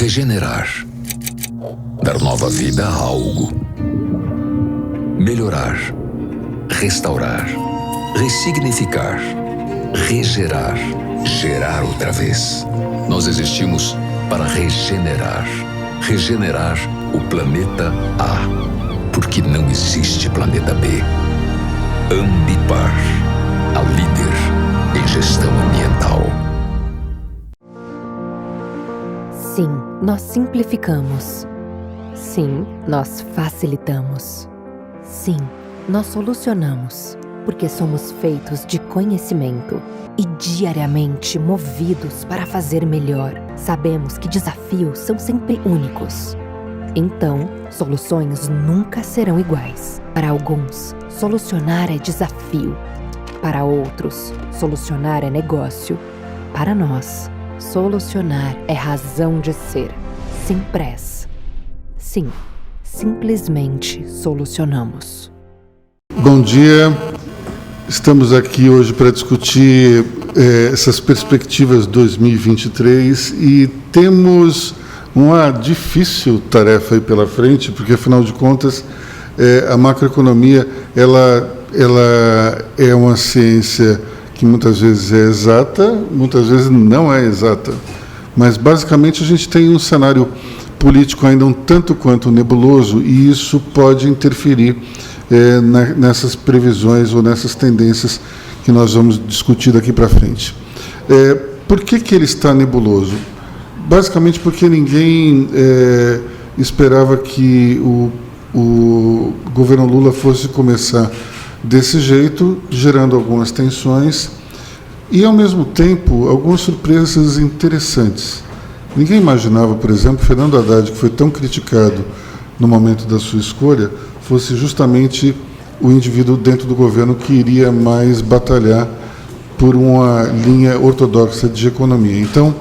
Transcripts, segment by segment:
Regenerar. Dar nova vida a algo. Melhorar. Restaurar. Ressignificar. Regerar. Gerar outra vez. Nós existimos para regenerar. Regenerar o planeta A. Porque não existe planeta B. Ambipar. A líder em gestão ambiental. Sim, nós simplificamos. Sim, nós facilitamos. Sim, nós solucionamos, porque somos feitos de conhecimento e diariamente movidos para fazer melhor. Sabemos que desafios são sempre únicos. Então, soluções nunca serão iguais. Para alguns, solucionar é desafio. Para outros, solucionar é negócio. Para nós, solucionar é razão de ser. Simpress. Sim, simplesmente solucionamos. Bom dia. Estamos aqui hoje para discutir essas perspectivas 2023 e temos uma difícil tarefa aí pela frente, porque, afinal de contas, a macroeconomia ela é uma ciência que muitas vezes é exata, muitas vezes não é exata. Mas, basicamente, a gente tem um cenário político ainda um tanto quanto nebuloso e isso pode interferir nessas previsões ou nessas tendências que nós vamos discutir daqui para frente. Por que ele está nebuloso? Basicamente porque ninguém esperava que o governo Lula fosse começar desse jeito, gerando algumas tensões e, ao mesmo tempo, algumas surpresas interessantes. Ninguém imaginava, por exemplo, Fernando Haddad, que foi tão criticado no momento da sua escolha, fosse justamente o indivíduo dentro do governo que iria mais batalhar por uma linha ortodoxa de economia. Então,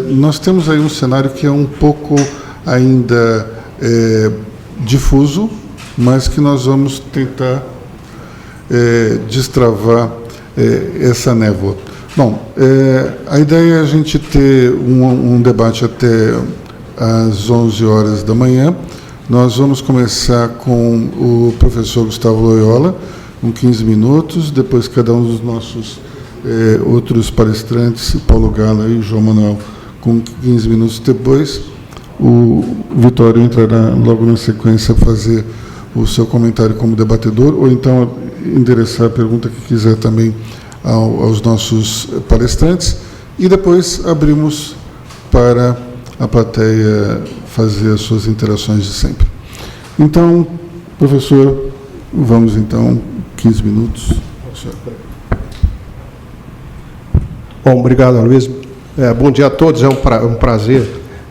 nós temos aí um cenário que é um pouco ainda difuso, mas que nós vamos tentar destravar essa névoa. Bom, a ideia é a gente ter um debate até às 11 horas da manhã. Nós vamos começar com o professor Gustavo Loyola, com 15 minutos, depois cada um dos nossos outros palestrantes, Paulo Gala e João Manuel, com 15 minutos depois. O Vitório entrará logo na sequência a fazer o seu comentário como debatedor, ou então endereçar a pergunta que quiser também aos nossos palestrantes, e depois abrimos para a plateia fazer as suas interações de sempre. Então, professor, vamos então, 15 minutos. Bom, obrigado, Luiz. Bom dia a todos, é um prazer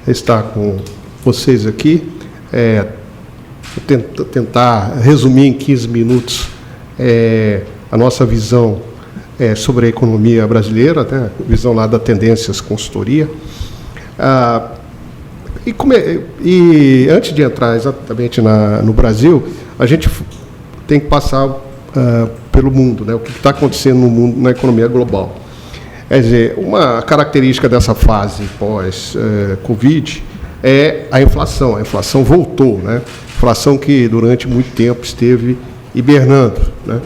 estar com vocês aqui. Vou tentar resumir em 15 minutos a nossa visão sobre a economia brasileira, né? Visão lá da Tendências Consultoria. E antes de entrar exatamente no Brasil, a gente tem que passar pelo mundo, né? O que está acontecendo no mundo, na economia global. Quer dizer, uma característica dessa fase pós-Covid é a inflação. A inflação voltou, né? Inflação que durante muito tempo esteve hibernando, né?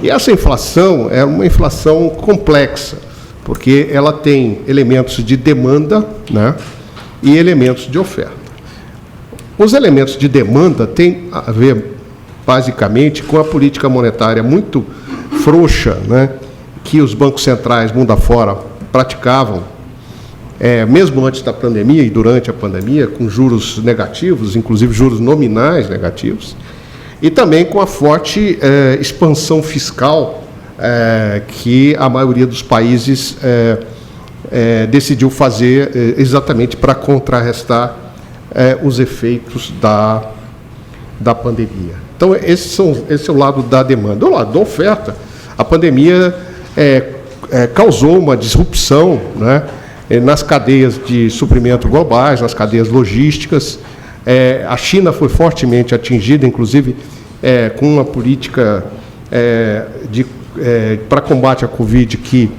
E essa inflação é uma inflação complexa, porque ela tem elementos de demanda, né, e elementos de oferta. Os elementos de demanda têm a ver, basicamente, com a política monetária muito frouxa, né, que os bancos centrais mundo afora praticavam, mesmo antes da pandemia e durante a pandemia, com juros negativos, inclusive juros nominais negativos, e também com a forte expansão fiscal que a maioria dos países decidiu fazer exatamente para contrarrestar os efeitos da pandemia. Então, esse é o lado da demanda. O lado da oferta, a pandemia causou uma disrupção, né, nas cadeias de suprimento globais, nas cadeias logísticas. A China foi fortemente atingida, inclusive, com uma política para combate à Covid que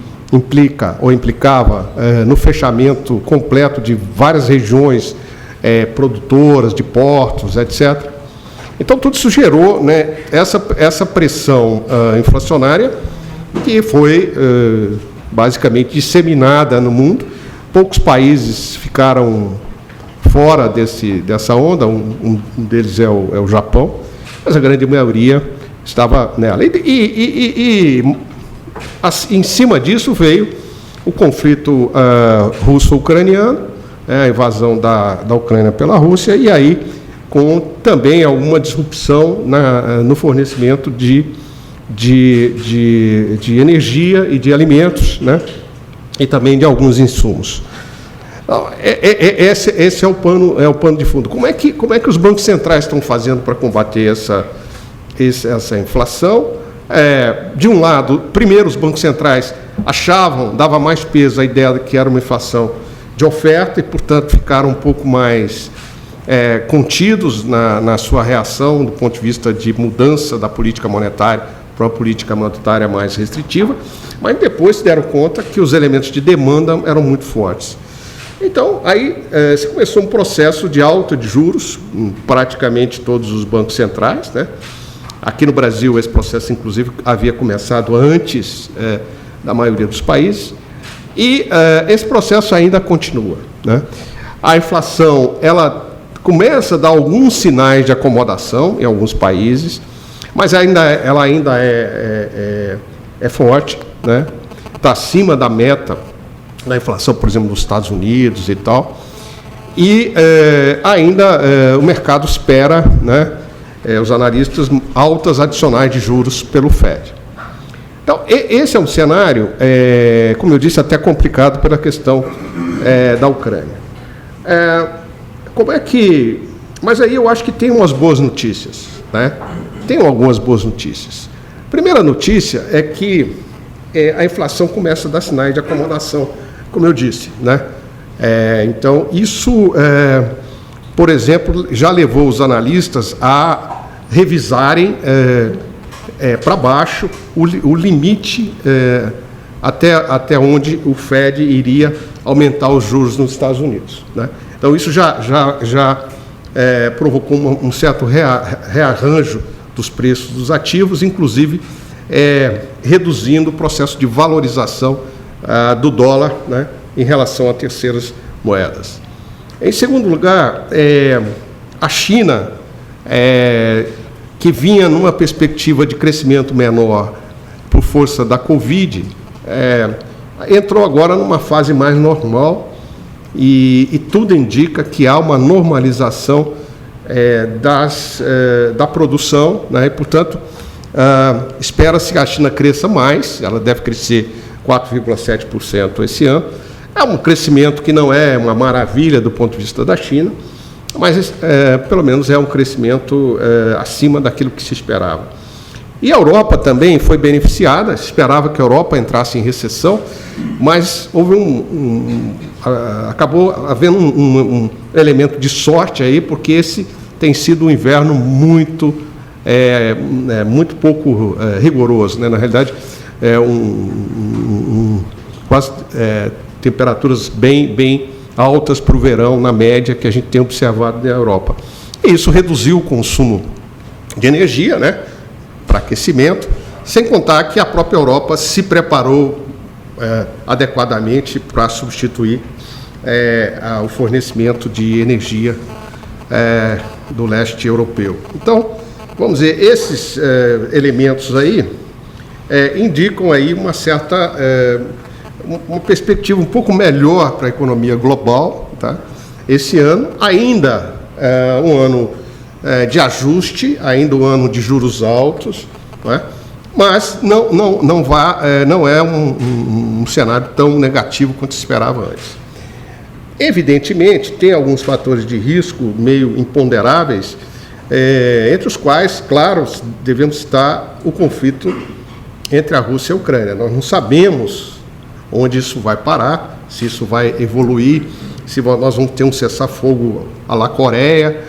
implicava no fechamento completo de várias regiões produtoras, de portos, etc. Então, tudo isso gerou, né, essa pressão inflacionária que foi basicamente disseminada no mundo. Poucos países ficaram fora dessa onda, um deles é o Japão, mas a grande maioria estava nela. Em cima disso veio o conflito russo-ucraniano, a invasão da Ucrânia pela Rússia, e aí com também alguma disrupção no fornecimento de energia e de alimentos, né? E também de alguns insumos. Então, esse é o pano de fundo. Como é que os bancos centrais estão fazendo para combater essa inflação? De um lado, primeiro os bancos centrais dava mais peso à ideia de que era uma inflação de oferta e, portanto, ficaram um pouco mais contidos na sua reação do ponto de vista de mudança da política monetária para uma política monetária mais restritiva, mas depois se deram conta que os elementos de demanda eram muito fortes. Então, aí se começou um processo de alta de juros em praticamente todos os bancos centrais, né? Aqui no Brasil, esse processo, inclusive, havia começado antes da maioria dos países, e esse processo ainda continua, né? A inflação, ela começa a dar alguns sinais de acomodação em alguns países, mas ela ainda é forte, né? Está acima da meta da inflação, por exemplo, nos Estados Unidos e tal, e ainda o mercado espera, né, os analistas, altas adicionais de juros pelo FED. Então, esse é um cenário, como eu disse, até complicado pela questão da Ucrânia. Mas aí eu acho que tem umas boas notícias, né? Tem algumas boas notícias. A primeira notícia é que a inflação começa a dar sinais de acomodação, como eu disse, né? Então, isso, por exemplo, já levou os analistas a revisarem para baixo o limite até onde o FED iria aumentar os juros nos Estados Unidos, né? Então, isso já provocou um certo rearranjo dos preços dos ativos, inclusive reduzindo o processo de valorização do dólar, né, em relação a terceiras moedas. Em segundo lugar, a China, que vinha numa perspectiva de crescimento menor por força da Covid, entrou agora numa fase mais normal e tudo indica que há uma normalização da produção, né, e, portanto, espera-se que a China cresça mais, ela deve crescer 4,7% esse ano. É um crescimento que não é uma maravilha do ponto de vista da China, mas pelo menos é um crescimento acima daquilo que se esperava. E a Europa também foi beneficiada, se esperava que a Europa entrasse em recessão, mas houve acabou havendo um elemento de sorte aí, porque esse tem sido um inverno muito pouco rigoroso, né? Na realidade, quase temperaturas bem altas para o verão, na média, que a gente tem observado na Europa. E isso reduziu o consumo de energia, né, para aquecimento, sem contar que a própria Europa se preparou adequadamente para substituir o fornecimento de energia do leste europeu. Então, vamos dizer, esses elementos aí indicam aí uma certa uma perspectiva um pouco melhor para a economia global, tá? Esse ano, ainda um ano de ajuste, ainda um ano de juros altos, né? Mas não é um cenário tão negativo quanto se esperava antes. Evidentemente, tem alguns fatores de risco meio imponderáveis, entre os quais, claro, devemos citar o conflito entre a Rússia e a Ucrânia. Nós não sabemos onde isso vai parar, se isso vai evoluir, se nós vamos ter um cessar-fogo à la Coreia,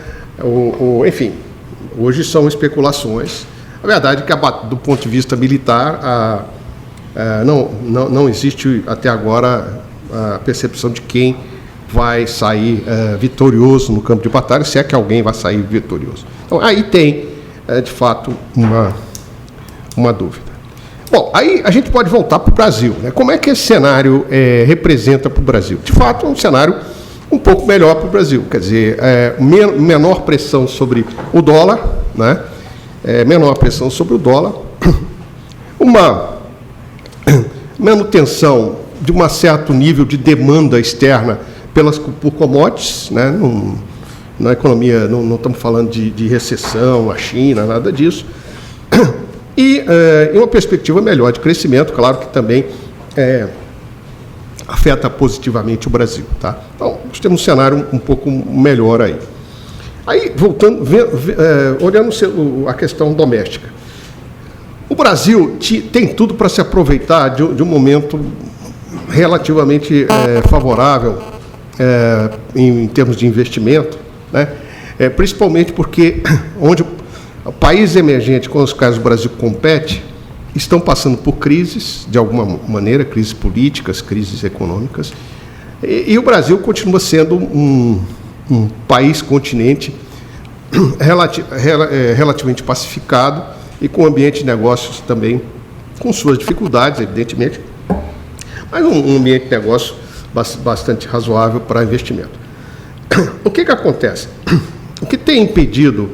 enfim, hoje são especulações. A verdade é que, do ponto de vista militar, não existe até agora a percepção de quem vai sair vitorioso no campo de batalha, se é que alguém vai sair vitorioso. Então, aí tem, de fato, uma dúvida. Bom, aí a gente pode voltar para o Brasil, né? Como é que esse cenário representa para o Brasil? De fato, é um cenário um pouco melhor para o Brasil, quer dizer, menor pressão sobre o dólar, né? Menor pressão sobre o dólar, uma manutenção de um certo nível de demanda externa por commodities, né? Na economia, não estamos falando de recessão, a China, nada disso, e uma perspectiva melhor de crescimento, claro que também afeta positivamente o Brasil. Tá? Então, nós temos um cenário um pouco melhor aí. Aí, voltando, olhando a questão doméstica. O Brasil tem tudo para se aproveitar de um momento relativamente favorável em termos de investimento, né? Principalmente porque onde países emergentes com os quais o Brasil compete estão passando por crises, de alguma maneira, crises políticas, crises econômicas, e o Brasil continua sendo um país, continente, relativamente pacificado e com ambiente de negócios também, com suas dificuldades, evidentemente, mas um ambiente de negócio bastante razoável para investimento. O que acontece? O que tem impedido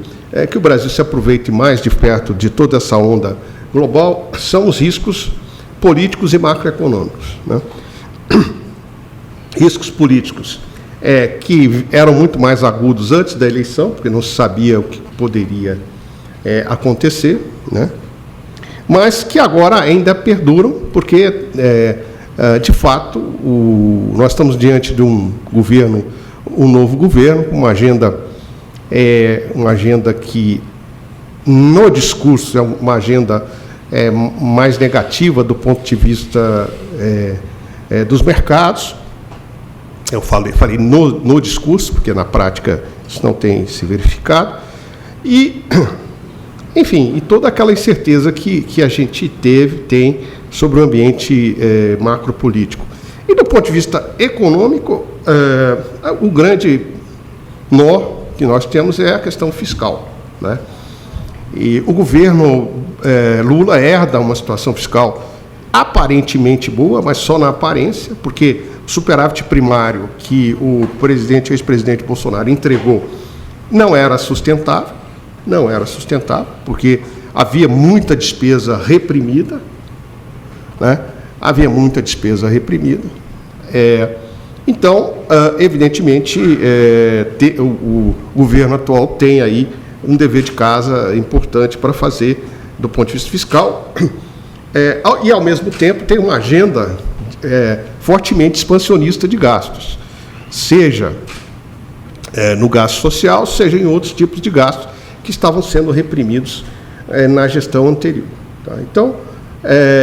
que o Brasil se aproveite mais de perto de toda essa onda global são os riscos políticos e macroeconômicos, né? Riscos políticos que eram muito mais agudos antes da eleição, porque não se sabia o que poderia acontecer, né? Mas que agora ainda perduram, porque, de fato, nós estamos diante de um novo governo, com uma agenda que, no discurso, é uma agenda mais negativa do ponto de vista dos mercados. Eu falei no discurso, porque na prática isso não tem se verificado. E, enfim, e toda aquela incerteza que a gente tem sobre o ambiente macropolítico. E do ponto de vista econômico, o grande nó que nós temos é a questão fiscal, né? E o governo Lula herda uma situação fiscal aparentemente boa, mas só na aparência, porque o superávit primário que o ex-presidente Bolsonaro entregou não era sustentável, porque havia muita despesa reprimida, né? Então, evidentemente, o governo atual tem aí um dever de casa importante para fazer do ponto de vista fiscal, e, ao mesmo tempo, tem uma agenda fortemente expansionista de gastos, seja no gasto social, seja em outros tipos de gastos que estavam sendo reprimidos na gestão anterior. Tá? Então,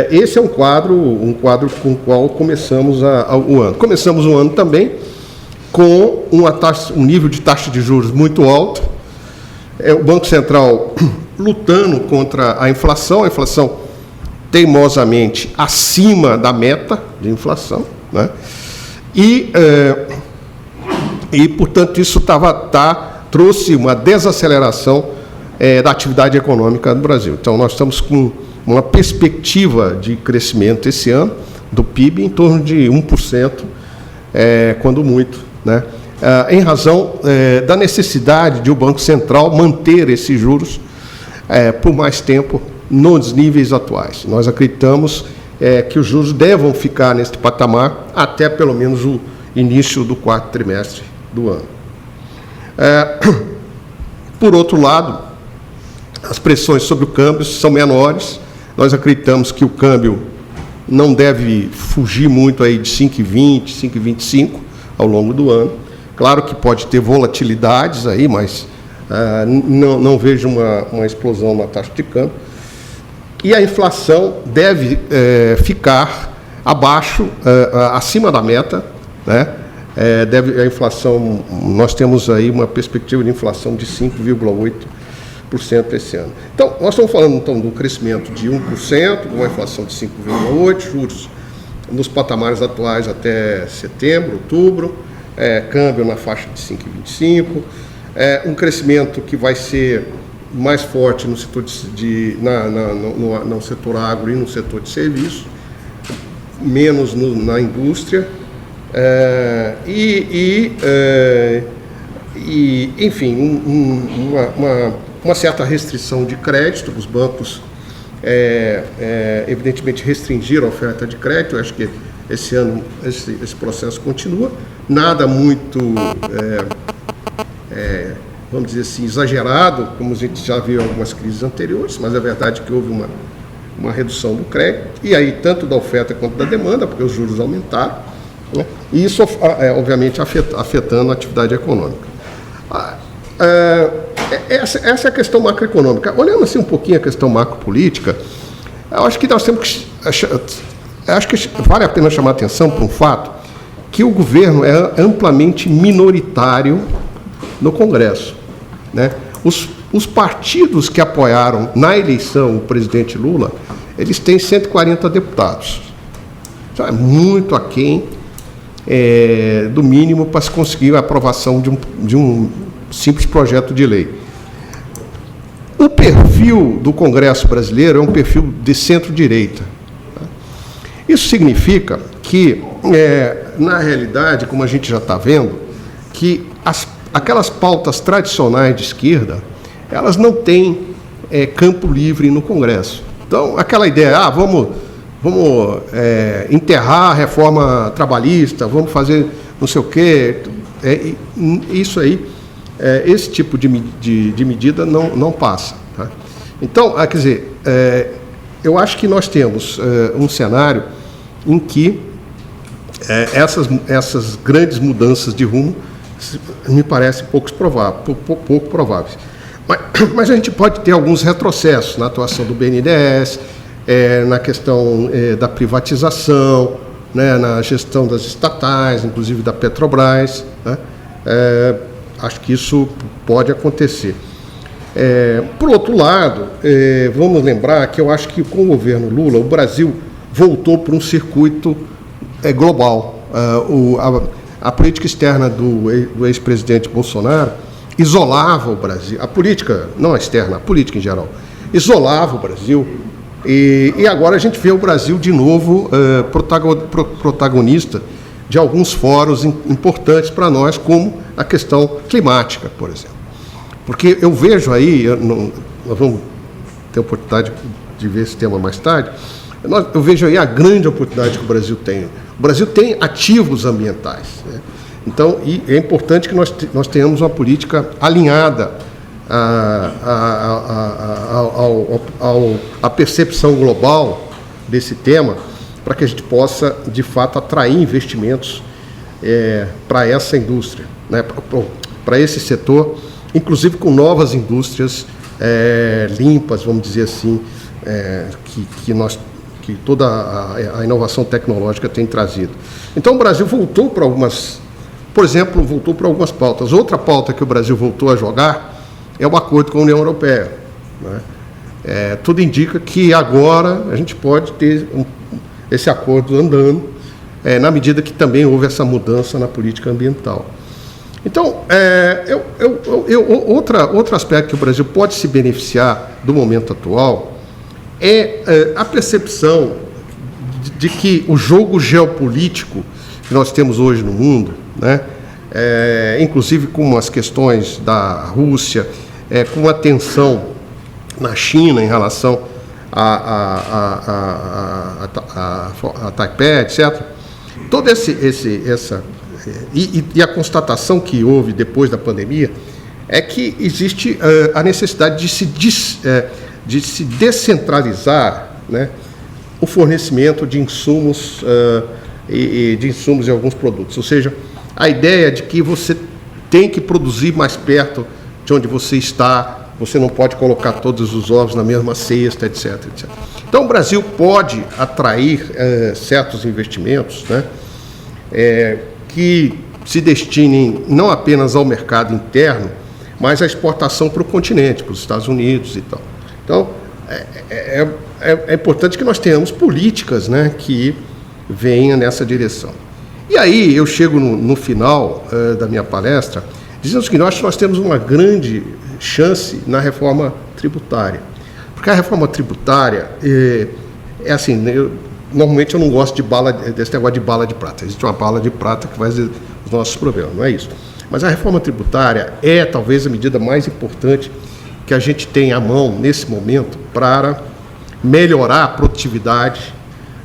esse é um quadro com o qual começamos o ano. Começamos o ano também com um nível de taxa de juros muito alto, o Banco Central lutando contra a inflação teimosamente acima da meta de inflação, né? E, portanto, isso trouxe uma desaceleração da atividade econômica do Brasil. Então, nós estamos com uma perspectiva de crescimento esse ano do PIB em torno de 1%, quando muito, né? Em razão da necessidade de o Banco Central manter esses juros por mais tempo nos níveis atuais. Nós acreditamos que os juros devam ficar neste patamar até pelo menos o início do quarto trimestre do ano. Por outro lado, as pressões sobre o câmbio são menores. Nós acreditamos que o câmbio não deve fugir muito aí de 5,20, 5,25 ao longo do ano. Claro que pode ter volatilidades aí, mas não vejo uma explosão na taxa de câmbio. E a inflação deve ficar acima da meta, né? A inflação, nós temos aí uma perspectiva de inflação de 5,8% esse ano. Então, nós estamos falando então de um crescimento de 1%, uma inflação de 5,8%, juros nos patamares atuais até setembro, outubro, câmbio na faixa de 5,25%, um crescimento que vai ser mais forte no setor no setor agro e no setor de serviços, menos na indústria, enfim, uma certa restrição de crédito. Os bancos, evidentemente, restringiram a oferta de crédito. Eu acho que esse ano esse processo continua. Nada muito, vamos dizer assim, exagerado, como a gente já viu em algumas crises anteriores, mas é verdade que houve uma redução do crédito, e aí tanto da oferta quanto da demanda, porque os juros aumentaram, né? E isso, obviamente, afetando a atividade econômica. Essa é a questão macroeconômica. Olhando assim um pouquinho a questão macropolítica, eu acho que nós temos que... Acho que vale a pena chamar a atenção para um fato, que o governo é amplamente minoritário no Congresso, né? Os partidos que apoiaram na eleição o presidente Lula, eles têm 140 deputados. Então é muito aquém do mínimo para se conseguir a aprovação de um simples projeto de lei. O perfil do Congresso brasileiro é um perfil de centro-direita. Isso significa que, na realidade, como a gente já está vendo, que aquelas pautas tradicionais de esquerda, elas não têm campo livre no Congresso. Então, aquela ideia, vamos enterrar a reforma trabalhista, vamos fazer não sei o quê, isso aí, esse tipo de medida não passa. Tá? Então, quer dizer, eu acho que nós temos um cenário em que essas grandes mudanças de rumo me parecem pouco prováveis. Mas a gente pode ter alguns retrocessos na atuação do BNDES, na questão da privatização, né, na gestão das estatais, inclusive da Petrobras, né? Acho que isso pode acontecer. Por outro lado, vamos lembrar que eu acho que com o governo Lula, o Brasil voltou para um circuito global. A política externa do ex-presidente Bolsonaro isolava o Brasil, a política, não a externa, a política em geral, isolava o Brasil, e agora a gente vê o Brasil de novo protagonista de alguns fóruns importantes para nós, como a questão climática, por exemplo. Porque eu vejo aí, nós vamos ter a oportunidade de ver esse tema mais tarde, eu vejo aí a grande oportunidade que o Brasil tem. O Brasil tem ativos ambientais, né? Então, é importante que nós tenhamos uma política alinhada à percepção global desse tema, para que a gente possa, de fato, atrair investimentos para essa indústria, né? Para esse setor, inclusive com novas indústrias limpas, vamos dizer assim, que toda a inovação tecnológica tem trazido. Então, o Brasil voltou para algumas pautas. Outra pauta que o Brasil voltou a jogar é o acordo com a União Europeia, né? Tudo indica que agora a gente pode ter esse acordo andando, na medida que também houve essa mudança na política ambiental. Então, outro aspecto que o Brasil pode se beneficiar do momento atual é a percepção de que o jogo geopolítico que nós temos hoje no mundo, né, inclusive com as questões da Rússia, com a tensão na China em relação a Taipei, etc. Toda e a constatação que houve depois da pandemia é que existe a necessidade de se descentralizar, né, o fornecimento de insumos e alguns produtos. Ou seja, a ideia de que você tem que produzir mais perto de onde você está, você não pode colocar todos os ovos na mesma cesta, etc, etc. Então, o Brasil pode atrair certos investimentos, né, que se destinem não apenas ao mercado interno, mas a exportação para o continente, para os Estados Unidos e tal. Então, é importante que nós tenhamos políticas, né, que venham nessa direção. E aí eu chego no final da minha palestra dizendo que nós temos uma grande chance na reforma tributária. Porque a reforma tributária é assim, normalmente eu não gosto desse negócio de bala de prata. Existe uma bala de prata que vai resolver os nossos problemas, não é isso. Mas a reforma tributária é talvez a medida mais importante que a gente tem à mão nesse momento para melhorar a produtividade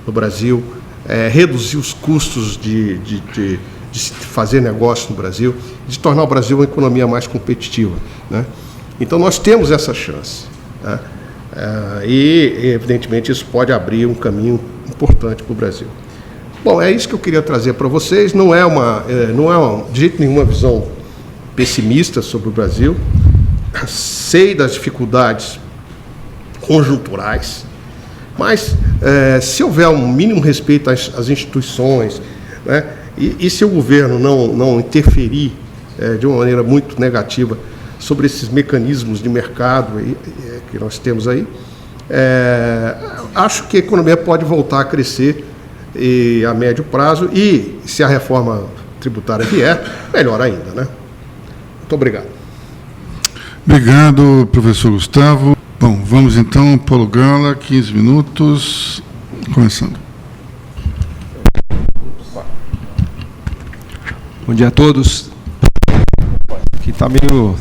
no Brasil, reduzir os custos de fazer negócio no Brasil, de tornar o Brasil uma economia mais competitiva, né? Então nós temos essa chance, né? E evidentemente isso pode abrir um caminho importante para o Brasil. Bom, é isso que eu queria trazer para vocês. Não é de jeito nenhum uma visão pessimista sobre o Brasil. Sei das dificuldades conjunturais, mas se houver um mínimo respeito às instituições, né, e se o governo não interferir de uma maneira muito negativa sobre esses mecanismos de mercado que nós temos aí, acho que a economia pode voltar a crescer a médio prazo e, se a reforma tributária vier, melhor ainda, né? Muito obrigado. Obrigado, professor Gustavo. Bom, vamos então, Paulo Gala, 15 minutos, começando. Bom dia a todos. Aqui está meio...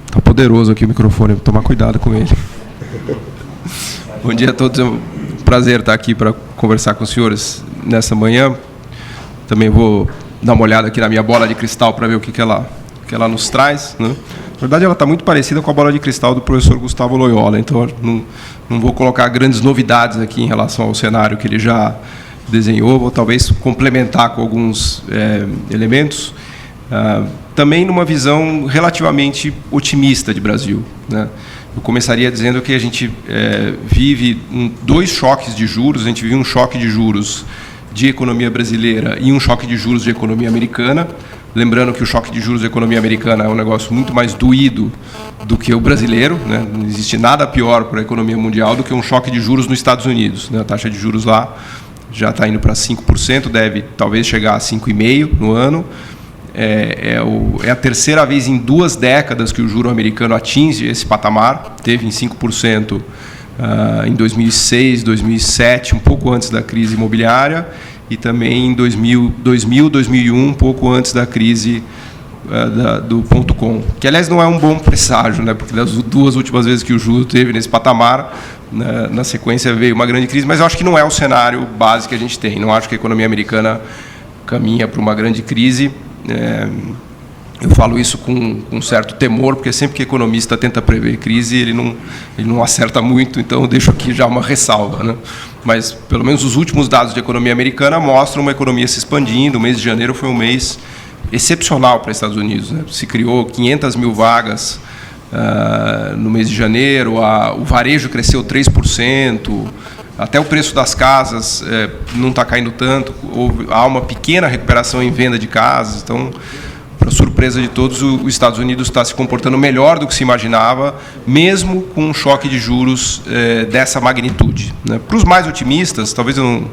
Está poderoso aqui o microfone, vou tomar cuidado com ele. Bom dia a todos, é um prazer estar aqui para conversar com os senhores nessa manhã. Também vou dar uma olhada aqui na minha bola de cristal para ver o que ela nos traz, né? Na verdade, ela está muito parecida com a bola de cristal do professor Gustavo Loyola, então não vou colocar grandes novidades aqui em relação ao cenário que ele já desenhou, vou talvez complementar com alguns elementos, também numa visão relativamente otimista de Brasil, né? Eu começaria dizendo que a gente vive dois choques de juros. A gente vive um choque de juros de economia brasileira e um choque de juros de economia americana. Lembrando que o choque de juros da economia americana é um negócio muito mais doído do que o brasileiro, né? Não existe nada pior para a economia mundial do que um choque de juros nos Estados Unidos, né? A taxa de juros lá já está indo para 5%, deve talvez chegar a 5,5% no ano. É a terceira vez em 2 décadas que o juro americano atinge esse patamar. Teve em 5% em 2006, 2007, um pouco antes da crise imobiliária, e também em 2001, um pouco antes da crise do .com, que aliás não é um bom presságio, né? Porque das 2 últimas vezes que o juro teve nesse patamar, na sequência veio uma grande crise, mas eu acho que não é o cenário básico que a gente tem. Não acho que a economia americana caminha para uma grande crise. Eu falo isso com um certo temor, porque sempre que economista tenta prever crise, ele não acerta muito, então eu deixo aqui já uma ressalva, né? Mas, pelo menos, os últimos dados de economia americana mostram uma economia se expandindo. O mês de janeiro foi um mês excepcional para os Estados Unidos, né? Se criou 500 mil vagas no mês de janeiro, o varejo cresceu 3%, até o preço das casas não está caindo tanto, há uma pequena recuperação em venda de casas. Então, para surpresa de todos, os Estados Unidos está se comportando melhor do que se imaginava, mesmo com um choque de juros dessa magnitude, né? Para os mais otimistas, talvez eu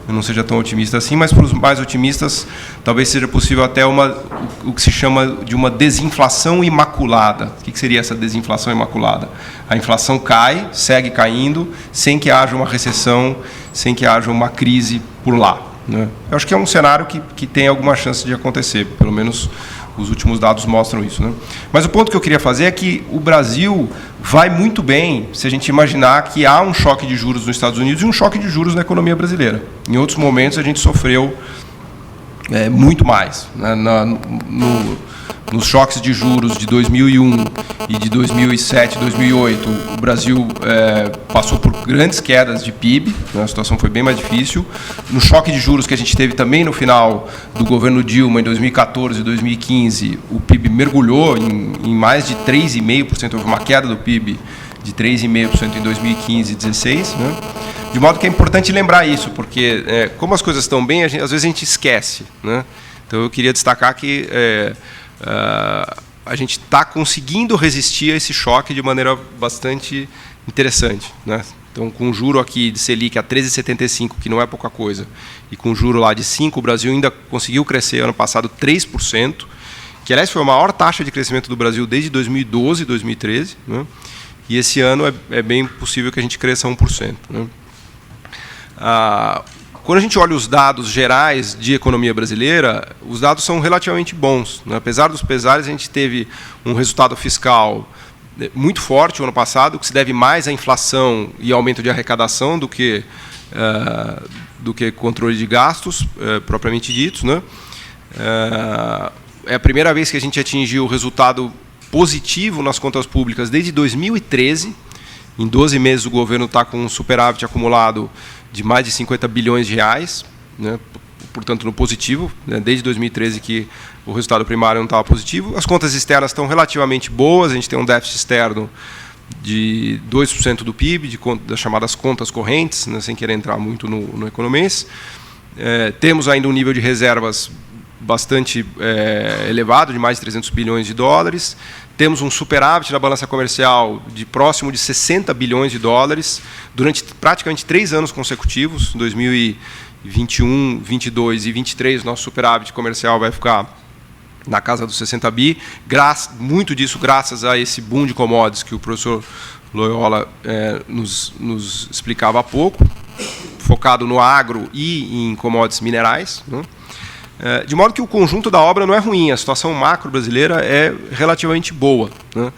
não seja tão otimista assim, mas para os mais otimistas talvez seja possível até o que se chama de uma desinflação imaculada. O que seria essa desinflação imaculada? A inflação cai, segue caindo, sem que haja uma recessão, sem que haja uma crise por lá, né? Eu acho que é um cenário que tem alguma chance de acontecer, pelo menos os últimos dados mostram isso, né? Mas o ponto que eu queria fazer é que o Brasil vai muito bem se a gente imaginar que há um choque de juros nos Estados Unidos e um choque de juros na economia brasileira. Em outros momentos a gente sofreu muito mais, né? Nos choques de juros de 2001 e de 2007, 2008, o Brasil passou por grandes quedas de PIB, né? A situação foi bem mais difícil. No choque de juros que a gente teve também no final do governo Dilma, em 2014 e 2015, o PIB mergulhou em mais de 3,5%, houve uma queda do PIB de 3,5% em 2015 e 2016, né? De modo que é importante lembrar isso, porque como as coisas estão bem, às vezes a gente esquece, né? Então eu queria destacar que a gente está conseguindo resistir a esse choque de maneira bastante interessante, né? Então, com o juro aqui de Selic a 13,75, que não é pouca coisa, e com o juro lá de 5, o Brasil ainda conseguiu crescer ano passado 3%, que, aliás, foi a maior taxa de crescimento do Brasil desde 2012, 2013, né? E esse ano é bem possível que a gente cresça 1%, né? Quando a gente olha os dados gerais de economia brasileira, os dados são relativamente bons, né? Apesar dos pesares, a gente teve um resultado fiscal muito forte o ano passado, que se deve mais à inflação e aumento de arrecadação do que controle de gastos, propriamente ditos, né? É a primeira vez que a gente atingiu o resultado positivo nas contas públicas desde 2013. Em 12 meses o governo está com um superávit acumulado de mais de 50 bilhões de reais, né? Portanto, no positivo, né? Desde 2013 que o resultado primário não estava positivo. As contas externas estão relativamente boas, a gente tem um déficit externo de 2% do PIB, das chamadas contas correntes, né? Sem querer entrar muito no economês. Temos ainda um nível de reservas bastante elevado, de mais de 300 bilhões de dólares. Temos um superávit na balança comercial de próximo de 60 bilhões de dólares durante praticamente 3 anos consecutivos, 2021, 22 e 23, nosso superávit comercial vai ficar na casa dos 60 bi, muito disso graças a esse boom de commodities que o professor Loyola nos explicava há pouco, focado no agro e em commodities minerais, né? De modo que o conjunto da obra não é ruim, a situação macro brasileira é relativamente boa, né?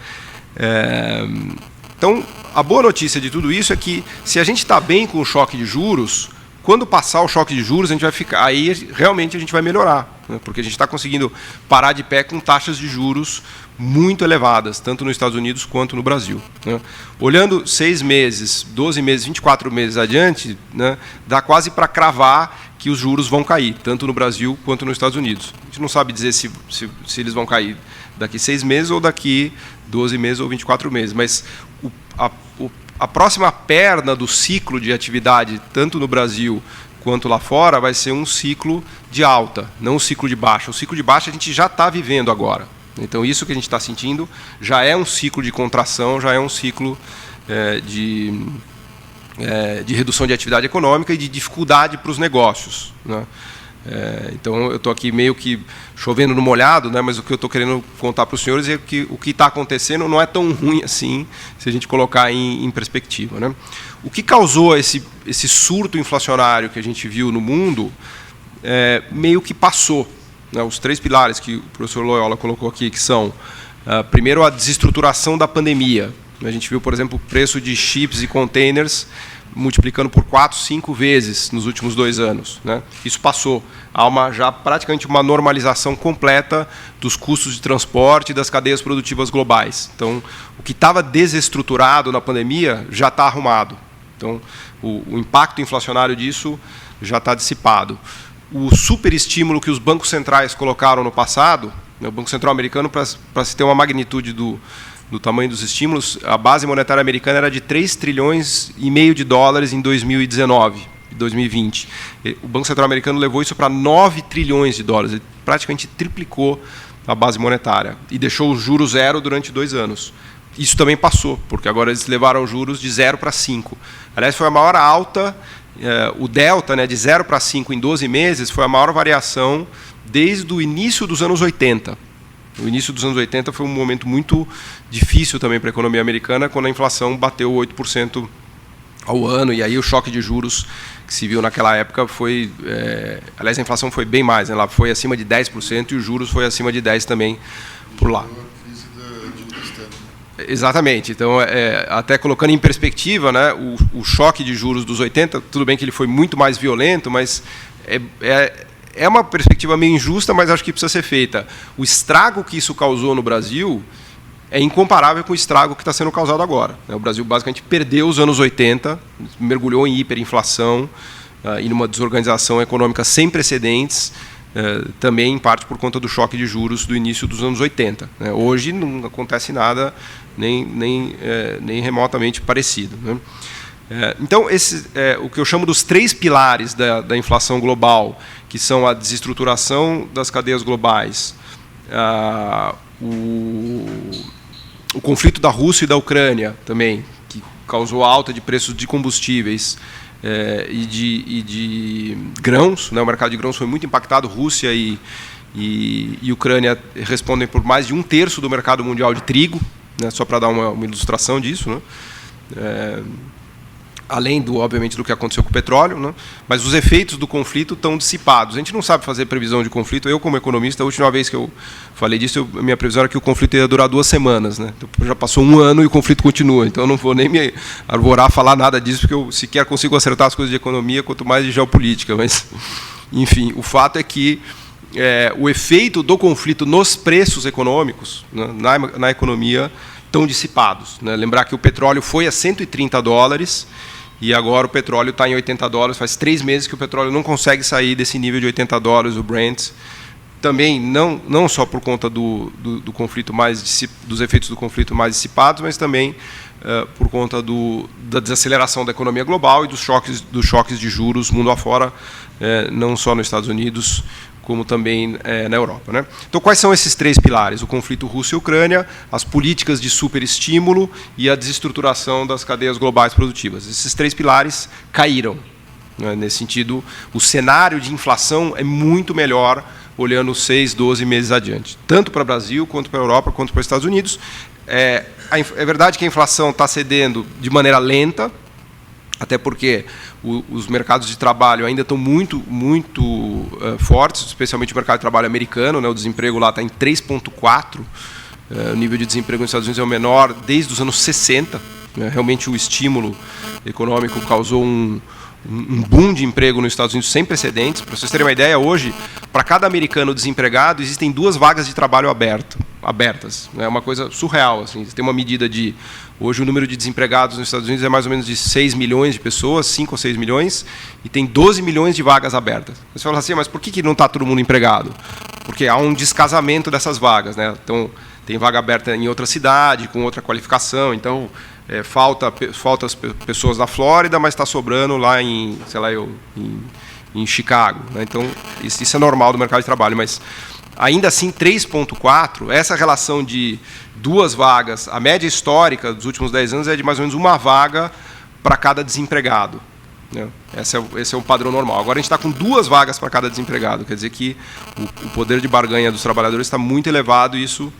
Então, a boa notícia de tudo isso é que, se a gente está bem com o choque de juros, quando passar o choque de juros, a gente vai ficar, aí realmente a gente vai melhorar, né? Porque a gente está conseguindo parar de pé com taxas de juros muito elevadas, tanto nos Estados Unidos quanto no Brasil, né? Olhando 6 meses, 12 meses, 24 meses adiante, né, dá quase para cravar que os juros vão cair, tanto no Brasil quanto nos Estados Unidos. A gente não sabe dizer se eles vão cair daqui 6 meses ou daqui 12 meses ou 24 meses, mas a próxima perna do ciclo de atividade, tanto no Brasil quanto lá fora, vai ser um ciclo de alta, não um ciclo de baixa. O ciclo de baixa a gente já está vivendo agora. Então, isso que a gente está sentindo já é um ciclo de contração, já é um ciclo de redução de atividade econômica e de dificuldade para os negócios, né? Então, eu estou aqui meio que chovendo no molhado, né? Mas o que eu estou querendo contar para os senhores é que o que está acontecendo não é tão ruim assim, se a gente colocar em perspectiva, né? O que causou esse surto inflacionário que a gente viu no mundo meio que passou, né? Os 3 pilares que o professor Loyola colocou aqui, que são, primeiro, a desestruturação da pandemia. A gente viu, por exemplo, o preço de chips e containers multiplicando por 4, 5 vezes nos últimos 2 anos, né? Isso passou. Há já praticamente uma normalização completa dos custos de transporte e das cadeias produtivas globais. Então, o que estava desestruturado na pandemia já está arrumado. Então, o impacto inflacionário disso já está dissipado. O superestímulo que os bancos centrais colocaram no passado, né, o Banco Central americano, para se ter uma magnitude do tamanho dos estímulos, a base monetária americana era de 3,5 trilhões de dólares em 2019 e 2020. O Banco Central americano levou isso para 9 trilhões de dólares, ele praticamente triplicou a base monetária e deixou o juro zero durante 2 anos. Isso também passou, porque agora eles levaram juros de 0 para 5. Aliás, foi a maior alta, o delta, né, de 0 para 5 em 12 meses, foi a maior variação desde o início dos anos 80. O início dos anos 80 foi um momento muito difícil também para a economia americana, quando a inflação bateu 8% ao ano, e aí o choque de juros que se viu naquela época foi... aliás, a inflação foi bem mais, né? Ela foi acima de 10% e os juros foi acima de 10% também por lá. Exatamente. Então, até colocando em perspectiva, né, o choque de juros dos 80, tudo bem que ele foi muito mais violento, mas é uma perspectiva meio injusta, mas acho que precisa ser feita. O estrago que isso causou no Brasil é incomparável com o estrago que está sendo causado agora. O Brasil basicamente perdeu os anos 80, mergulhou em hiperinflação e numa desorganização econômica sem precedentes, também em parte por conta do choque de juros do início dos anos 80. Hoje não acontece nada nem remotamente parecido, né? Então, o que eu chamo dos 3 pilares da inflação global, que são a desestruturação das cadeias globais, o conflito da Rússia e da Ucrânia também, que causou alta de preços de combustíveis e de grãos, né? O mercado de grãos foi muito impactado. Rússia e Ucrânia respondem por mais de 1/3 do mercado mundial de trigo, né? Só para dar uma ilustração disso, né? Além, obviamente, do que aconteceu com o petróleo, né? Mas os efeitos do conflito estão dissipados. A gente não sabe fazer previsão de conflito. Eu, como economista, a última vez que eu falei disso, minha previsão era que o conflito ia durar 2 semanas. Né? Então, já passou 1 ano e o conflito continua. Então, eu não vou nem me arvorar a falar nada disso, porque eu sequer consigo acertar as coisas de economia, quanto mais de geopolítica. Mas, enfim, o fato é que o efeito do conflito nos preços econômicos, né, na economia, estão dissipados. Né? Lembrar que o petróleo foi a $130, e agora o petróleo está em $80. Faz 3 meses que o petróleo não consegue sair desse nível de $80, o Brent. Também não só por conta do conflito dos efeitos do conflito mais dissipados, mas também por conta da desaceleração da economia global e dos choques de juros mundo afora, não só nos Estados Unidos, como também na Europa. Né? Então, quais são esses 3 pilares? O conflito Rússia e Ucrânia, as políticas de superestímulo e a desestruturação das cadeias globais produtivas. Esses 3 pilares caíram. Né? Nesse sentido, o cenário de inflação é muito melhor olhando 6, 12 meses adiante, tanto para o Brasil, quanto para a Europa, quanto para os Estados Unidos. É verdade que a inflação está cedendo de maneira lenta, até porque os mercados de trabalho ainda estão muito fortes, especialmente o mercado de trabalho americano, né? O desemprego lá está em 3,4%, o nível de desemprego nos Estados Unidos é o menor desde os anos 60. Né? Realmente o estímulo econômico causou um boom de emprego nos Estados Unidos sem precedentes. Para vocês terem uma ideia, hoje, para cada americano desempregado, existem 2 vagas de trabalho abertas. É uma coisa surreal. Assim. Tem uma medida de... Hoje o número de desempregados nos Estados Unidos é mais ou menos de 6 milhões de pessoas, 5 ou 6 milhões, e tem 12 milhões de vagas abertas. Você fala assim, mas por que não está todo mundo empregado? Porque há um descasamento dessas vagas. Né? Então, tem vaga aberta em outra cidade, com outra qualificação, então falta as pessoas da Flórida, mas está sobrando lá em Chicago. Né? Então, isso é normal do mercado de trabalho, mas ainda assim 3,4, essa relação de 2 vagas, a média histórica dos últimos 10 anos é de mais ou menos 1 vaga para cada desempregado. Né? Esse é o padrão normal. Agora a gente está com 2 vagas para cada desempregado, quer dizer que o poder de barganha dos trabalhadores está muito elevado, e isso